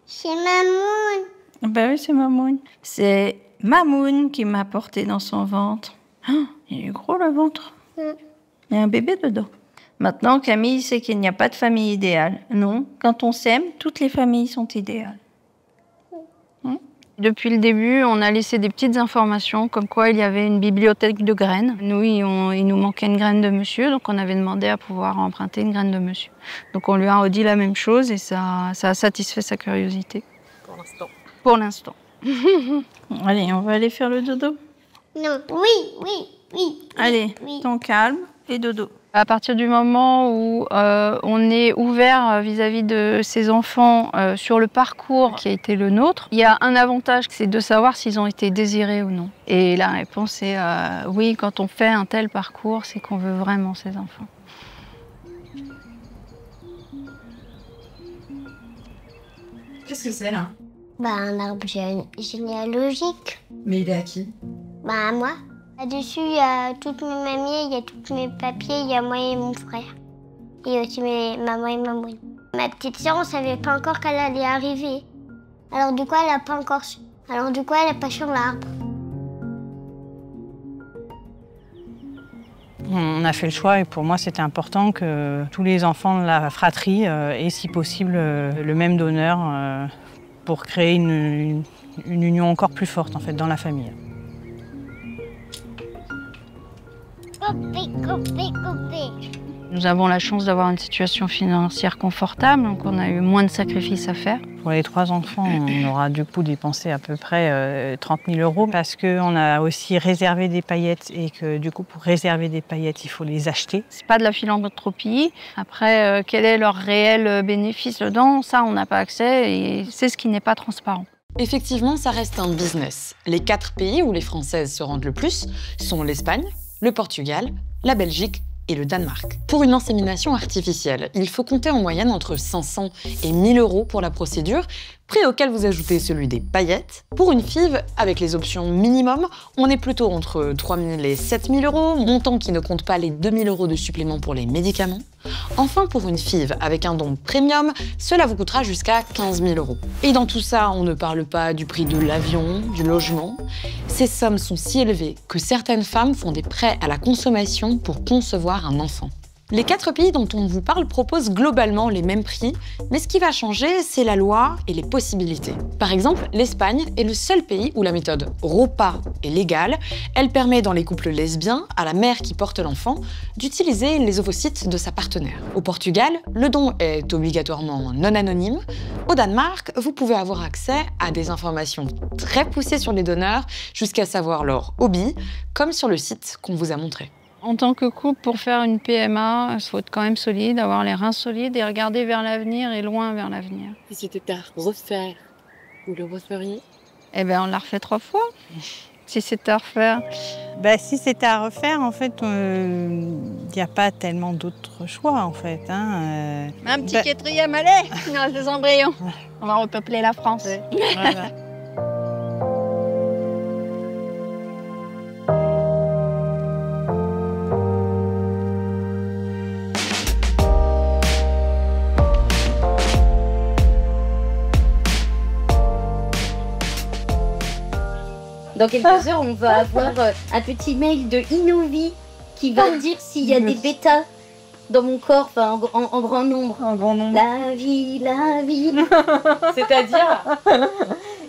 C'est Mamoun. Ben oui, c'est Mamoun. C'est Mamoun qui m'a porté dans son ventre. Oh, il est gros le ventre. Il y a un bébé dedans. Maintenant, Camille sait qu'il n'y a pas de famille idéale. Non, quand on s'aime, toutes les familles sont idéales. Depuis le début, on a laissé des petites informations comme quoi il y avait une bibliothèque de graines. Nous, il nous manquait une graine de monsieur, donc on avait demandé à pouvoir emprunter une graine de monsieur. Donc on lui a redit la même chose et ça a satisfait sa curiosité. Pour l'instant. Pour l'instant. Allez, on va aller faire le dodo. Non, oui. Allez, ton calme et dodo. À partir du moment où on est ouvert vis-à-vis de ces enfants sur le parcours qui a été le nôtre, il y a un avantage, c'est de savoir s'ils ont été désirés ou non. Et la réponse est oui, quand on fait un tel parcours, c'est qu'on veut vraiment ces enfants. Qu'est-ce que c'est là? Bah, un arbre généalogique. Mais il est à qui? Bah, à moi. Là-dessus, il y a toutes mes mamies, il y a tous mes papiers, il y a moi et mon frère. Et aussi mes maman et maman. Ma petite sœur, on savait pas encore qu'elle allait arriver. Alors du coup, elle a pas encore su. Alors du coup, elle est pas sur l'arbre. On a fait le choix et pour moi, c'était important que tous les enfants de la fratrie aient, si possible, le même donneur pour créer une union encore plus forte en fait, dans la famille. Coupé. Nous avons la chance d'avoir une situation financière confortable, donc on a eu moins de sacrifices à faire. Pour les 3 enfants, on aura du coup dépensé à peu près 30 000 € parce qu'on a aussi réservé des paillettes et que du coup, pour réserver des paillettes, il faut les acheter. C'est pas de la philanthropie. Après, quel est leur réel bénéfice dedans, ça, on n'a pas accès et c'est ce qui n'est pas transparent. Effectivement, ça reste un business. Les 4 pays où les Françaises se rendent le plus sont l'Espagne, le Portugal, la Belgique et le Danemark. Pour une insémination artificielle, il faut compter en moyenne entre 500 et 1 000 € pour la procédure, prix auquel vous ajoutez celui des paillettes. Pour une FIV, avec les options minimum, on est plutôt entre 3 000 et 7 000 €, montant qui ne compte pas les 2 000 € de supplément pour les médicaments. Enfin, pour une FIV avec un don premium, cela vous coûtera jusqu'à 15 000 €. Et dans tout ça, on ne parle pas du prix de l'avion, du logement. Ces sommes sont si élevées que certaines femmes font des prêts à la consommation pour concevoir un enfant. Les 4 pays dont on vous parle proposent globalement les mêmes prix, mais ce qui va changer, c'est la loi et les possibilités. Par exemple, l'Espagne est le seul pays où la méthode ROPA est légale. Elle permet dans les couples lesbiens, à la mère qui porte l'enfant, d'utiliser les ovocytes de sa partenaire. Au Portugal, le don est obligatoirement non anonyme. Au Danemark, vous pouvez avoir accès à des informations très poussées sur les donneurs, jusqu'à savoir leur hobby, comme sur le site qu'on vous a montré. En tant que couple, pour faire une PMA, il faut être quand même solide, avoir les reins solides et regarder vers l'avenir et loin vers l'avenir. Si c'était à refaire, vous le referiez? Eh bien, on l'a refait 3 fois. Si c'était à refaire. Si c'était à refaire, en fait, il n'y a pas tellement d'autres choix, en fait. Un petit 4e, allez, dans des embryons. On va repeupler la France. Voilà. Dans quelques heures, on va avoir un petit mail de Innovi qui va dire s'il y a des bêtas dans mon corps, enfin en grand nombre. En grand nombre. La vie.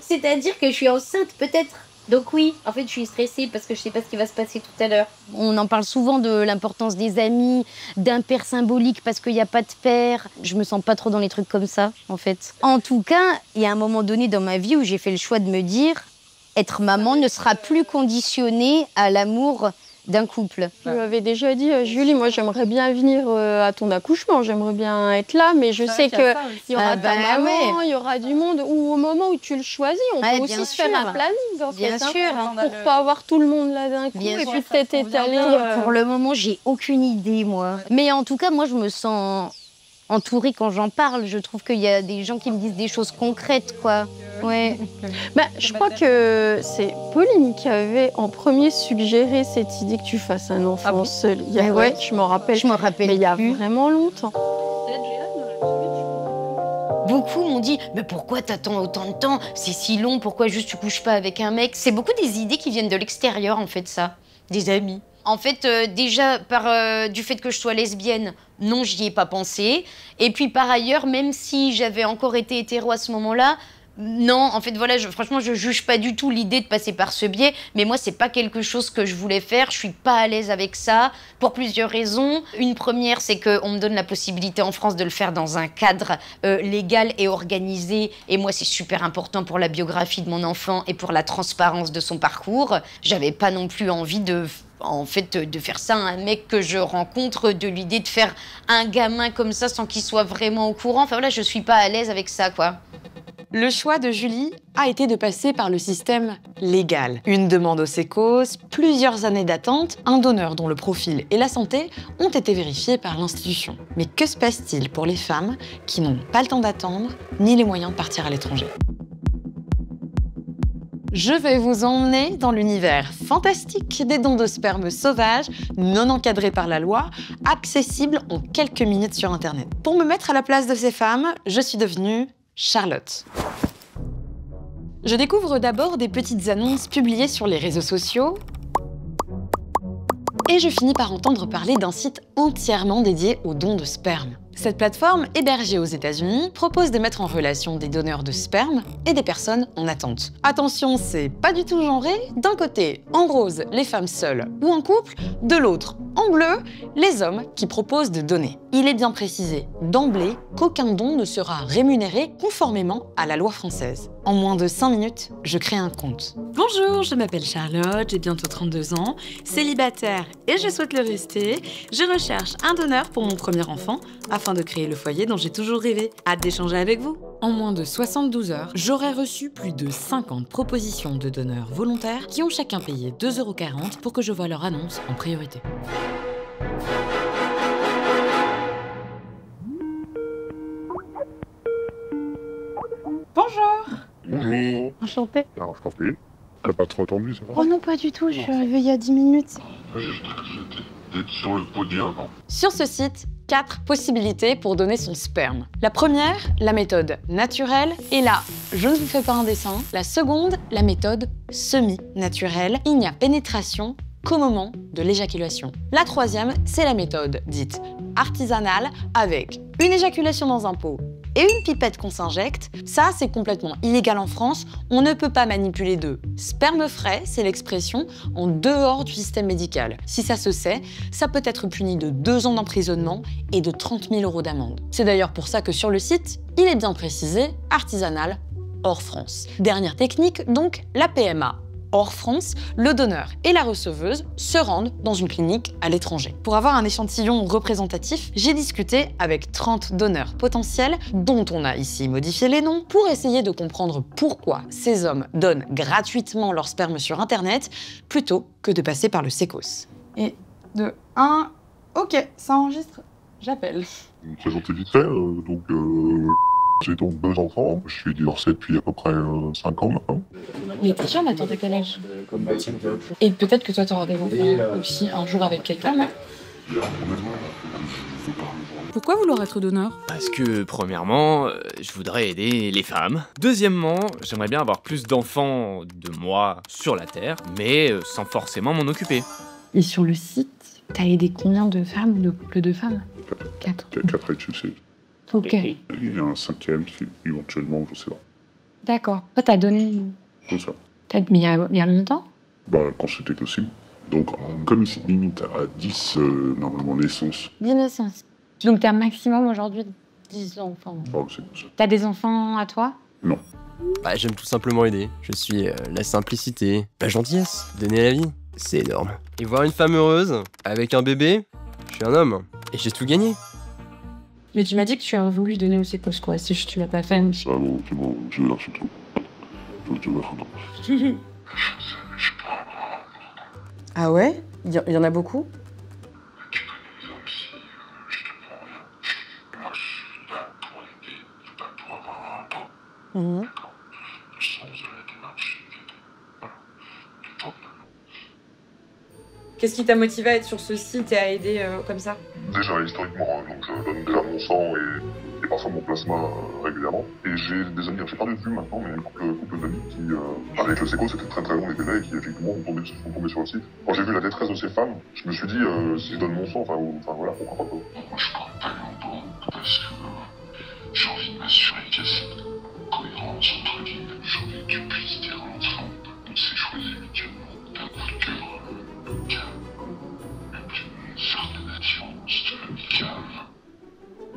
C'est-à-dire que je suis enceinte peut-être. Donc oui, en fait, je suis stressée parce que je sais pas ce qui va se passer tout à l'heure. On en parle souvent de l'importance des amis, d'un père symbolique parce qu'il n'y a pas de père. Je me sens pas trop dans les trucs comme ça, en fait. En tout cas, il y a un moment donné dans ma vie où j'ai fait le choix de me dire être maman ne sera plus conditionné à l'amour d'un couple. Je lui avais déjà dit, Julie, moi j'aimerais bien venir à ton accouchement, j'aimerais bien être là, mais je sais qu'il y aura ta maman, il y aura du monde, ou au moment où tu le choisis, on peut aussi se faire un planning dans bien fait, sûr, pour pas avoir tout le monde là d'un coup, bien et sûr, puis peut-être étaler. Pour le moment, j'ai aucune idée, moi. Mais en tout cas, moi je me sens entourée quand j'en parle. Je trouve qu'il y a des gens qui me disent des choses concrètes, quoi. Ouais. Je crois que c'est Pauline qui avait en premier suggéré cette idée que tu fasses un enfant seul. Ouais, je m'en rappelle. Je me rappelle. Mais il y a vraiment longtemps. Beaucoup m'ont dit « Mais pourquoi t'attends autant de temps? C'est si long, pourquoi juste tu couches pas avec un mec ?» C'est beaucoup des idées qui viennent de l'extérieur, en fait, ça. Des amis. En fait, déjà, du fait que je sois lesbienne, non, j'y ai pas pensé. Et puis, par ailleurs, même si j'avais encore été hétéro à ce moment-là, non, en fait, voilà, franchement, je juge pas du tout l'idée de passer par ce biais, mais moi, c'est pas quelque chose que je voulais faire. Je suis pas à l'aise avec ça, pour plusieurs raisons. Une première, c'est qu'on me donne la possibilité en France de le faire dans un cadre légal et organisé, et moi, c'est super important pour la biographie de mon enfant et pour la transparence de son parcours. J'avais pas non plus envie de faire ça à un mec que je rencontre, de l'idée de faire un gamin comme ça sans qu'il soit vraiment au courant. Enfin voilà, je suis pas à l'aise avec ça, quoi. Le choix de Julie a été de passer par le système légal. Une demande au sécos, plusieurs années d'attente, un donneur dont le profil et la santé ont été vérifiés par l'institution. Mais que se passe-t-il pour les femmes qui n'ont pas le temps d'attendre ni les moyens de partir à l'étranger ? Je vais vous emmener dans l'univers fantastique des dons de sperme sauvages, non encadrés par la loi, accessibles en quelques minutes sur Internet. Pour me mettre à la place de ces femmes, je suis devenue Charlotte. Je découvre d'abord des petites annonces publiées sur les réseaux sociaux et je finis par entendre parler d'un site entièrement dédié aux dons de sperme. Cette plateforme, hébergée aux États-Unis, propose de mettre en relation des donneurs de sperme et des personnes en attente. Attention, c'est pas du tout genré. D'un côté, en rose, les femmes seules ou en couple, de l'autre, en bleu, les hommes qui proposent de donner. Il est bien précisé d'emblée qu'aucun don ne sera rémunéré conformément à la loi française. En moins de 5 minutes, je crée un compte. Bonjour, je m'appelle Charlotte, j'ai bientôt 32 ans, célibataire et je souhaite le rester. Je recherche un donneur pour mon premier enfant afin de créer le foyer dont j'ai toujours rêvé. Hâte d'échanger avec vous. En moins de 72 heures, j'aurai reçu plus de 50 propositions de donneurs volontaires qui ont chacun payé 2,40 € pour que je voie leur annonce en priorité. Bonjour. Bonjour. Enchantée. Alors, je t'en prie. T'as pas trop attendu, ça va? Oh non, pas du tout, je suis arrivée il y a 10 minutes. D'être sur le podium. Sur ce site, 4 possibilités pour donner son sperme. La première, la méthode naturelle. Et là, je ne vous fais pas un dessin. La seconde, la méthode semi-naturelle. Il n'y a pénétration qu'au moment de l'éjaculation. La troisième, c'est la méthode dite artisanale avec une éjaculation dans un pot et une pipette qu'on s'injecte. Ça, c'est complètement illégal en France. On ne peut pas manipuler de sperme frais, c'est l'expression, en dehors du système médical. Si ça se sait, ça peut être puni de 2 ans d'emprisonnement et de 30 000 € d'amende. C'est d'ailleurs pour ça que sur le site, il est bien précisé artisanal hors France. Dernière technique, donc la PMA. Hors France, le donneur et la receveuse se rendent dans une clinique à l'étranger. Pour avoir un échantillon représentatif, j'ai discuté avec 30 donneurs potentiels, dont on a ici modifié les noms, pour essayer de comprendre pourquoi ces hommes donnent gratuitement leur sperme sur Internet, plutôt que de passer par le sécos. Et 2, 1, ok, ça enregistre, j'appelle. Je me présenter vite fait, j'ai donc 2 enfants. Je suis divorcé depuis à peu près 5 ans maintenant. Mais t'es sûr, attends, t'as quel âge? Et peut-être que toi, t'auras des enfants aussi un jour avec quelqu'un, là. Pourquoi vouloir être donneur? Parce que, premièrement, je voudrais aider les femmes. Deuxièmement, j'aimerais bien avoir plus d'enfants de moi sur la Terre, mais sans forcément m'en occuper. Et sur le site, t'as aidé combien de femmes ou de couples de femmes? 4. 4 HCC. Ok. Il y a un 5e qui, éventuellement, je sais pas. D'accord. Toi, t'as donné... Comme ça. Mais il y a longtemps? Bah, quand c'était possible. Donc, comme c'est limite à 10, normalement, naissances. 10 naissances. Donc, t'as maximum aujourd'hui 10 enfants. Oh, c'est ça. T'as des enfants à toi? Non. Bah, j'aime tout simplement aider. Je suis la simplicité, la gentillesse, donner la vie. C'est énorme. Et voir une femme heureuse, avec un bébé, je suis un homme. Et j'ai tout gagné. Mais tu m'as dit que tu as voulu donner au sécos, quoi. Si tu l'as pas fait. Ah bon, c'est bon, je vais lâcher tout. Ah ouais? Il y en a beaucoup? Mmh. Qu'est-ce qui t'a motivé à être sur ce site et à aider comme ça? Déjà, historiquement, donc je donne déjà mon sang et parfois mon plasma régulièrement. Et j'ai des amis, j'ai pas de vue maintenant, mais un couple d'amis qui, avec le séco, c'était très long, les délais, et qui effectivement sont tombés sur le site. Quand j'ai vu la détresse de ces femmes, je me suis dit, si je donne mon sang, enfin voilà, pourquoi pas. Moi, je parle pas longtemps parce que j'ai envie de m'assurer qu'il y a cette cohérence entre les journées que tu puisses dire à l'enfant. On s'est choisi mutuellement d'un coup de cœur amical, une certaine attirance amicale.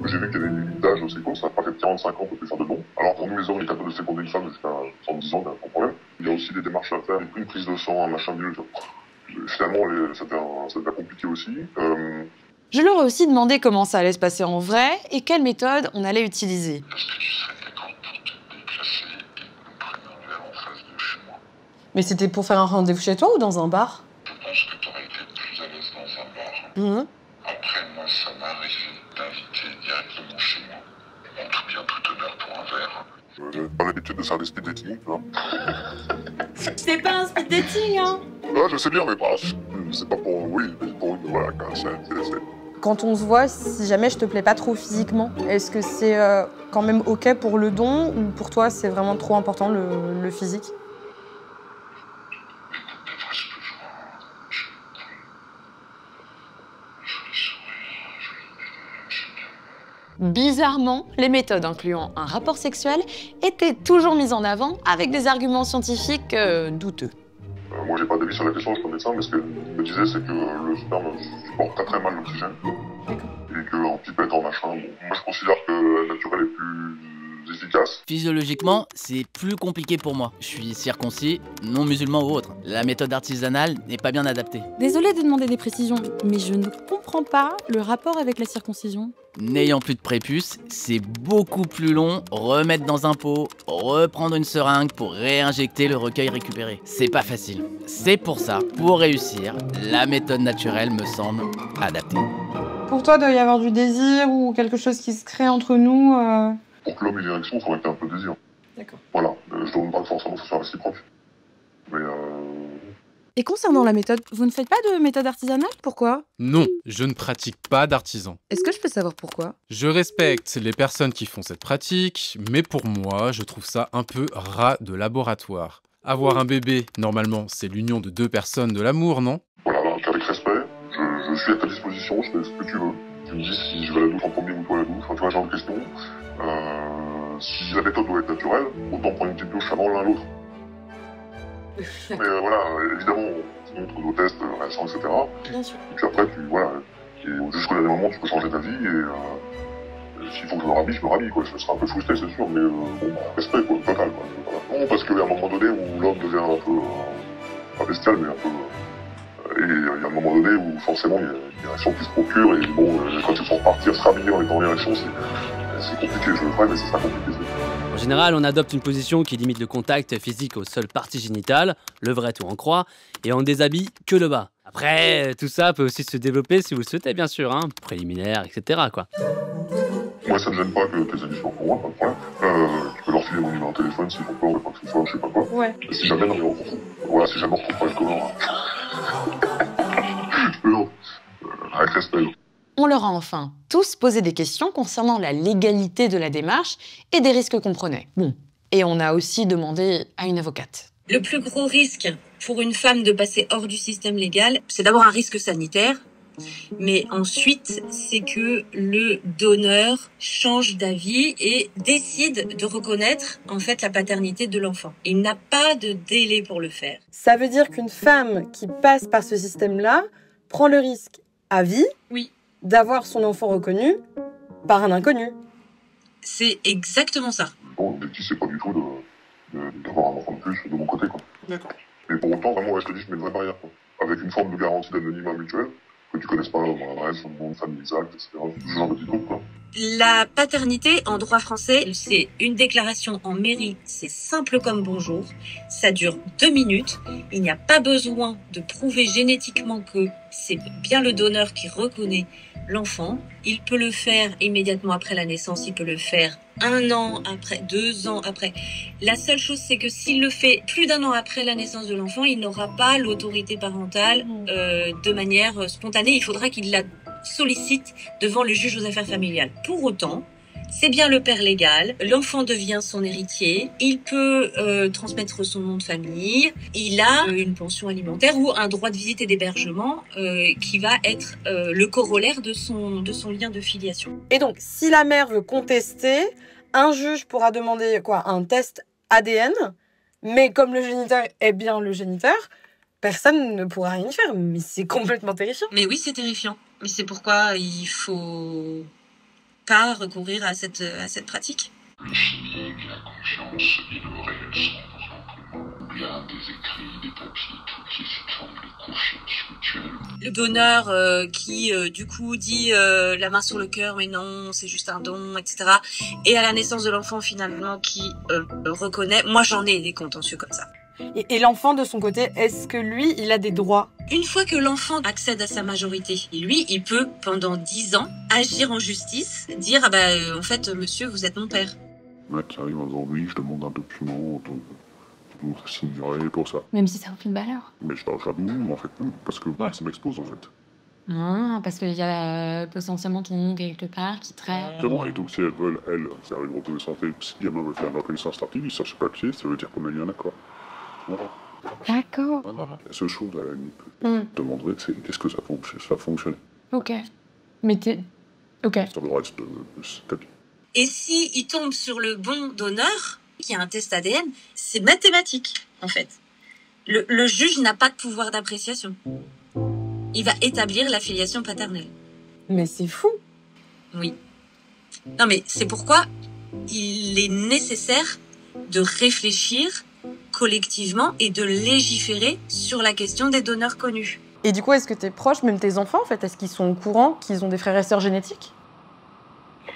J'ai vu qu'il y avait une limite d'âge au séco, ça n'a pas fait 45 ans qu'on peut faire de dons. Alors pour nous les hommes, il est capable de féconder une femme jusqu'à 70 ans, il n'y a pas de problème. Il y a aussi des démarches à faire, une prise de sang, un machin nul. Finalement, ça devient compliqué aussi. Je leur ai aussi demandé comment ça allait se passer en vrai et quelle méthode on allait utiliser. Est-ce que tu serais d'accord pour te déplacer et nous prendre un verre en face de chez moi? Mais c'était pour faire un rendez-vous chez toi ou dans un bar? Je pense que tu aurais été plus à l'aise dans un bar. Après, moi, ça m'est arrivé d'inviter directement chez moi. En tout bien, tout honneur pour un verre. J'ai pas l'habitude de faire des speed dating, tu vois. C'est pas un speed dating, hein? Ouais, je sais bien, mais bah, c'est pas pour... Oui, mais pour une... Voilà, c'est... Quand on se voit, si jamais je te plais pas trop physiquement, est-ce que c'est quand même ok pour le don ou pour toi c'est vraiment trop important le physique? Bizarrement, les méthodes incluant un rapport sexuel étaient toujours mises en avant avec des arguments scientifiques douteux. Moi, j'ai pas d'avis sur la question, je suis pas médecin, mais ce qu'il me disait, c'est que le sperme supporte très très mal l'oxygène. Et qu'en pipette, en machin, bon, moi je considère que la naturelle est plus efficace. Physiologiquement, c'est plus compliqué pour moi. Je suis circoncis, non musulman ou autre. La méthode artisanale n'est pas bien adaptée. Désolée de demander des précisions, mais je ne comprends pas le rapport avec la circoncision. N'ayant plus de prépuce, c'est beaucoup plus long, remettre dans un pot, reprendre une seringue pour réinjecter le recueil récupéré. C'est pas facile. C'est pour ça, pour réussir, la méthode naturelle me semble adaptée. Pour toi, il doit y avoir du désir ou quelque chose qui se crée entre nous Pour que l'homme ait l'érection, il faudrait qu'il y ait un peu de désir. D'accord. Voilà, je ne demande pas que forcément ce soit réciproque. Mais Et concernant la méthode, vous ne faites pas de méthode artisanale? Pourquoi? Non, je ne pratique pas d'artisan. Est-ce que je peux savoir pourquoi? Je respecte les personnes qui font cette pratique, mais pour moi, je trouve ça un peu ras de laboratoire. Avoir un bébé, normalement, c'est l'union de deux personnes de l'amour, non? voilà, donc avec respect, je suis à ta disposition, je fais ce que tu veux. Tu me dis si je vais à la douche en premier ou toi à la douche, enfin, tu vois, genre de question. Si la méthode doit être naturelle, autant prendre une petite douche avant l'un l'autre. Mais voilà, évidemment, on montre nos tests récents, etc. Bien sûr. Et puis après, jusqu'au dernier moment, tu peux changer d'avis et s'il faut que je me rhabille, je me rhabille, quoi. Je serai un peu frustré, c'est sûr, mais bon, respect, quoi, total, quoi. Non, parce qu'il y a un moment donné où l'homme devient un peu, pas bestial, mais un peu... et il y a un moment donné où forcément il y a une érection qui se procure, et bon, quand il faut repartir, se rhabiller en étant en érection, c'est compliqué, je le ferai, mais ça sera compliqué. En général, on adopte une position qui limite le contact physique aux seules parties génitales, levrette ou en croix, et on ne déshabille que le bas. Après, tout ça peut aussi se développer si vous le souhaitez, bien sûr, hein, préliminaire, etc. quoi. Moi, ça ne me gêne pas que tes amis soient pour moi, pas de problème. Tu peux leur filer mon numéro de téléphone s'ils font peur ou quoi que ce soit, je sais pas quoi. Ouais. Et si jamais, non, mais on s'en fout. Voilà, si jamais on retrouve pas le corps. Non, avec respect. On leur a enfin tous posé des questions concernant la légalité de la démarche et des risques qu'on prenait. Bon. Et on a aussi demandé à une avocate. Le plus gros risque pour une femme de passer hors du système légal, c'est d'abord un risque sanitaire, mais ensuite, c'est que le donneur change d'avis et décide de reconnaître en fait la paternité de l'enfant. Il n'a pas de délai pour le faire. Ça veut dire qu'une femme qui passe par ce système-là prend le risque à vie d'avoir son enfant reconnu par un inconnu. C'est exactement ça. Bon, l'objectif, c'est pas du tout d'avoir un enfant de plus de mon côté, quoi. D'accord. Mais pour autant, vraiment, ouais, je te dis, je mets une vraie barrière, quoi. Avec une forme de garantie d'anonymat mutuel, que tu connaisses pas mon adresse, mon nom de famille exact, etc. Ce genre de petits trucs, quoi. La paternité, en droit français, c'est une déclaration en mairie. C'est simple comme bonjour. Ça dure 2 minutes. Il n'y a pas besoin de prouver génétiquement que c'est bien le donneur qui reconnaît l'enfant. Il peut le faire immédiatement après la naissance. Il peut le faire 1 an après, 2 ans après. La seule chose, c'est que s'il le fait plus d'1 an après la naissance de l'enfant, il n'aura pas l'autorité parentale de manière spontanée. Il faudra qu'il la sollicite devant le juge aux affaires familiales. Pour autant, c'est bien le père légal, l'enfant devient son héritier, il peut transmettre son nom de famille, il a une pension alimentaire ou un droit de visite et d'hébergement qui va être le corollaire de son lien de filiation. Et donc, si la mère veut contester, un juge pourra demander un test ADN, mais comme le géniteur est bien le géniteur, personne ne pourra rien faire. Mais c'est complètement terrifiant. Mais oui, c'est terrifiant. Mais c'est pourquoi il faut pas recourir à cette pratique. Le cynique, la confiance et le réel sont bien des écrits, des papiers, tout qui est cette forme de confiance mutuelle. Le donneur qui, du coup, dit la main sur le cœur, mais non, c'est juste un don, etc. Et à la naissance de l'enfant, finalement, qui reconnaît... Moi, j'en ai des contentieux comme ça. Et l'enfant, de son côté, est-ce que lui, il a des droits? Une fois que l'enfant accède à sa majorité, lui, il peut, pendant 10 ans, agir en justice, dire « Ah bah, en fait, monsieur, vous êtes mon père ». Le mec qui arrive en disant « Oui, je demande un document, donc ça signerait pour ça ». Même si ça n'a aucune valeur. Mais j'avoue, en fait, non, parce que ça m'expose, en fait. Non, parce qu'il y a potentiellement ton nom quelque part qui traite. Exactement, et donc si elles veulent, faire une reconnaissance, si le gamin veut faire une reconnaissance tardive, il cherche ce papier, ça veut dire qu'on a eu un accord. Voilà. D'accord. La seule chose à la limite, je demanderais, c'est est-ce que ça fonctionne. Ok. Mais Ok. Ça me reste plus tapis. Et si il tombe sur le bon donneur, qui a un test ADN, c'est mathématique, en fait. Le juge n'a pas de pouvoir d'appréciation. Il va établir la filiation paternelle. Mais c'est fou. Oui. Non, mais c'est pourquoi il est nécessaire de réfléchir collectivement et de légiférer sur la question des donneurs connus. Et du coup, est-ce que tes proches, même tes enfants, en fait, est-ce qu'ils sont au courant qu'ils ont des frères et sœurs génétiques?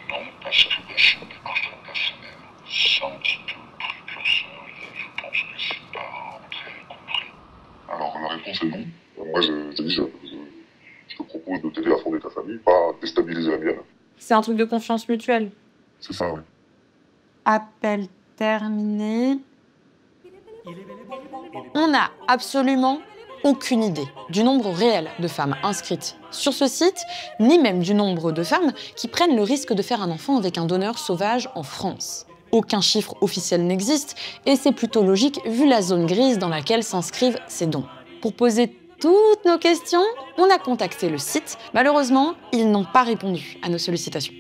Non, pas sur des questions personnelles. C'est un petit peu précurseur et je pense que c'est pas très compris. Alors, la réponse est non. Moi, je te propose de t'aider à fonder ta famille, pas déstabiliser la mienne. C'est un truc de confiance mutuelle. C'est ça, oui. Appel terminé. On n'a absolument aucune idée du nombre réel de femmes inscrites sur ce site, ni même du nombre de femmes qui prennent le risque de faire un enfant avec un donneur sauvage en France. Aucun chiffre officiel n'existe et c'est plutôt logique vu la zone grise dans laquelle s'inscrivent ces dons. Pour poser toutes nos questions, on a contacté le site. Malheureusement, ils n'ont pas répondu à nos sollicitations.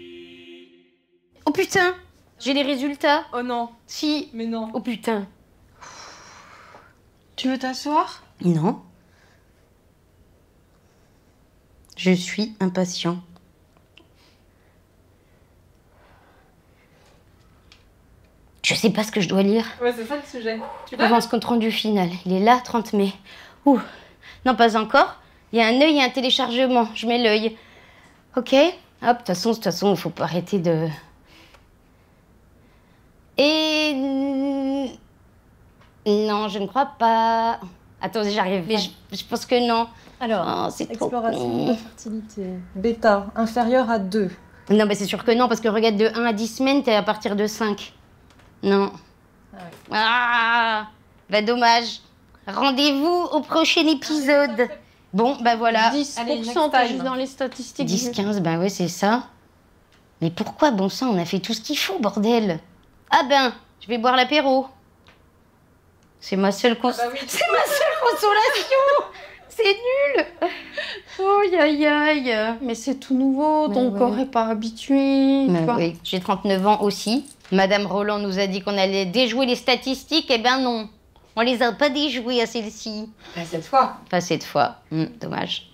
Oh putain, j'ai les résultats. Oh non. Si. Mais non. Oh putain. Tu veux t'asseoir? Non. Je suis impatient. Je sais pas ce que je dois lire. Ouais, c'est ça le sujet. Tu l'as? Avance compte rendu final. Il est là, 30 mai. Ouh. Non, pas encore. Il y a un œil et un téléchargement. Je mets l'œil. Ok. Hop, de toute façon, il faut pas arrêter de... Et... Non, je ne crois pas. Attends, j'arrive. Mais je pense que non. Alors, c'est exploration de la fertilité. Bêta, inférieur à 2. Non, mais c'est sûr que non, parce que regarde, de 1 à 10 semaines, t'es à partir de 5. Non. Ah ouais. Ah, bah dommage. Rendez-vous au prochain épisode. Bon, bah voilà. 10%, t'as juste dans les statistiques. 10-15, bah ouais, c'est ça. Mais pourquoi, bon sang, on a fait tout ce qu'il faut, bordel. Ah ben, je vais boire l'apéro. C'est ma seule C'est ma seule consolation. C'est nul. Oh, aïe, aïe. Mais c'est tout nouveau, ton ouais. corps est pas habitué. tu vois. Oui, j'ai 39 ans aussi. Madame Roland nous a dit qu'on allait déjouer les statistiques. Eh ben non, on les a pas déjouées à celles-ci. Pas cette fois. Pas cette fois. Dommage.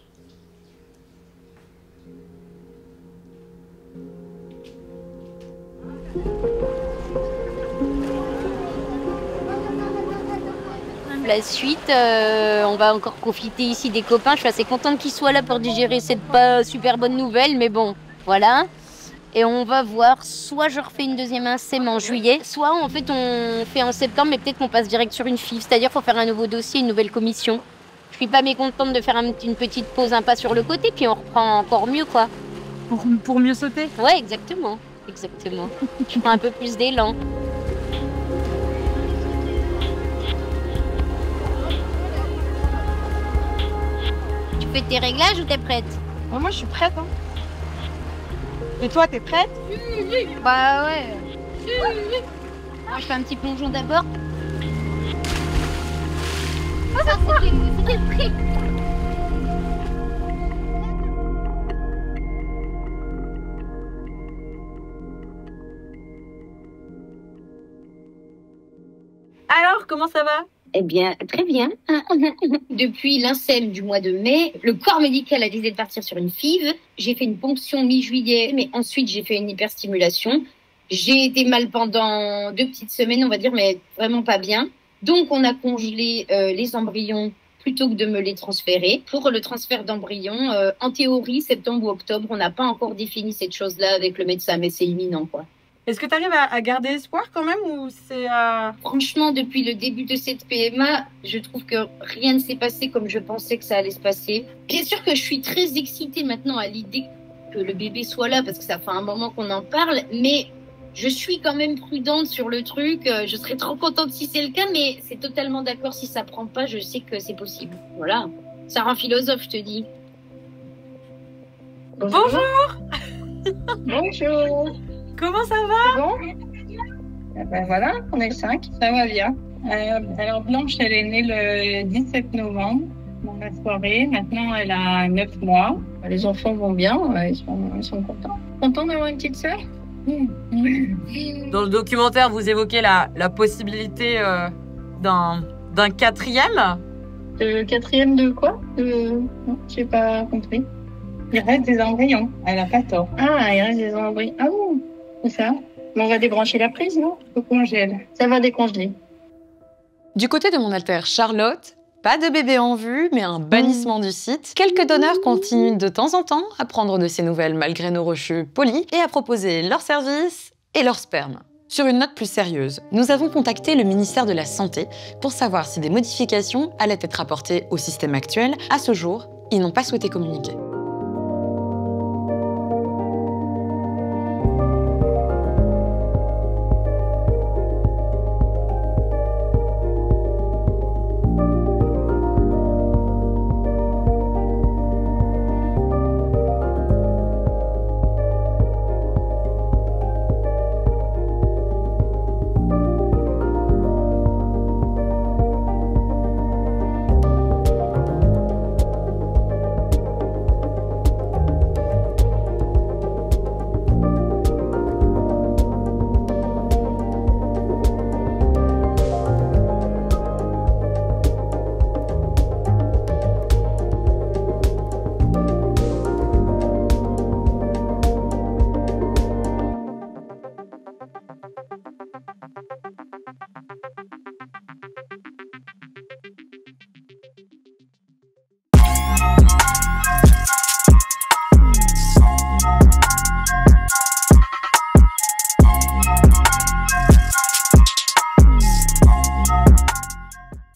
La suite, on va encore profiter ici des copains. Je suis assez contente qu'ils soient là pour digérer cette pas super bonne nouvelle, mais bon, voilà. Et on va voir, soit je refais une deuxième INSEM en juillet, soit en fait on fait en septembre, mais peut-être qu'on passe direct sur une FIV. C'est-à-dire qu'il faut faire un nouveau dossier, une nouvelle commission. Je suis pas mécontente de faire une petite pause, un pas sur le côté, puis on reprend encore mieux, quoi. Pour mieux sauter? Ouais, exactement. Exactement. Je prends un peu plus d'élan. Tu fais tes réglages ou t'es prête? Moi, je suis prête. Hein. Et toi, t'es prête? Bah ouais. Moi, je fais un petit plongeon d'abord. Oh, c'était le prix. Alors, comment ça va? Eh bien, très bien. Depuis l'INSEM du mois de mai, le corps médical a décidé de partir sur une FIV. J'ai fait une ponction mi-juillet, mais ensuite j'ai fait une hyperstimulation. J'ai été mal pendant 2 petites semaines, on va dire, mais vraiment pas bien. Donc, on a congelé les embryons plutôt que de me les transférer. Pour le transfert d'embryons, en théorie, septembre ou octobre, on n'a pas encore défini cette chose-là avec le médecin, mais c'est imminent, quoi. Est-ce que tu arrives à garder espoir quand même ou c'est... Franchement, depuis le début de cette PMA, je trouve que rien ne s'est passé comme je pensais que ça allait se passer. Bien sûr que je suis très excitée maintenant à l'idée que le bébé soit là parce que ça fait un moment qu'on en parle, mais je suis quand même prudente sur le truc. Je serais trop contente si c'est le cas, mais c'est totalement d'accord si ça prend pas, je sais que c'est possible. Voilà. Ça rend philosophe, je te dis. Bonjour. Bonjour. Comment ça va? Bon. Ben voilà, on est 5, ça va bien. Alors Blanche, elle est née le 17 novembre, dans la soirée. Maintenant, elle a 9 mois. Les enfants vont bien, ils sont contents. content d'avoir une petite sœur? Dans le documentaire, vous évoquez la possibilité d'un quatrième. Quatrième de quoi? Non, j'ai pas compris. Il reste des embryons. Elle a pas tort. Ah, il reste des embryons. Ah bon, c'est ça. Mais on va débrancher la prise, non? Au congèle. Ça va décongeler. Du côté de mon altère Charlotte, pas de bébé en vue, mais un bannissement du site. Quelques donneurs continuent de temps en temps à prendre de ces nouvelles malgré nos refus polis et à proposer leurs services et leur sperme. Sur une note plus sérieuse, nous avons contacté le ministère de la Santé pour savoir si des modifications allaient être apportées au système actuel. À ce jour, ils n'ont pas souhaité communiquer.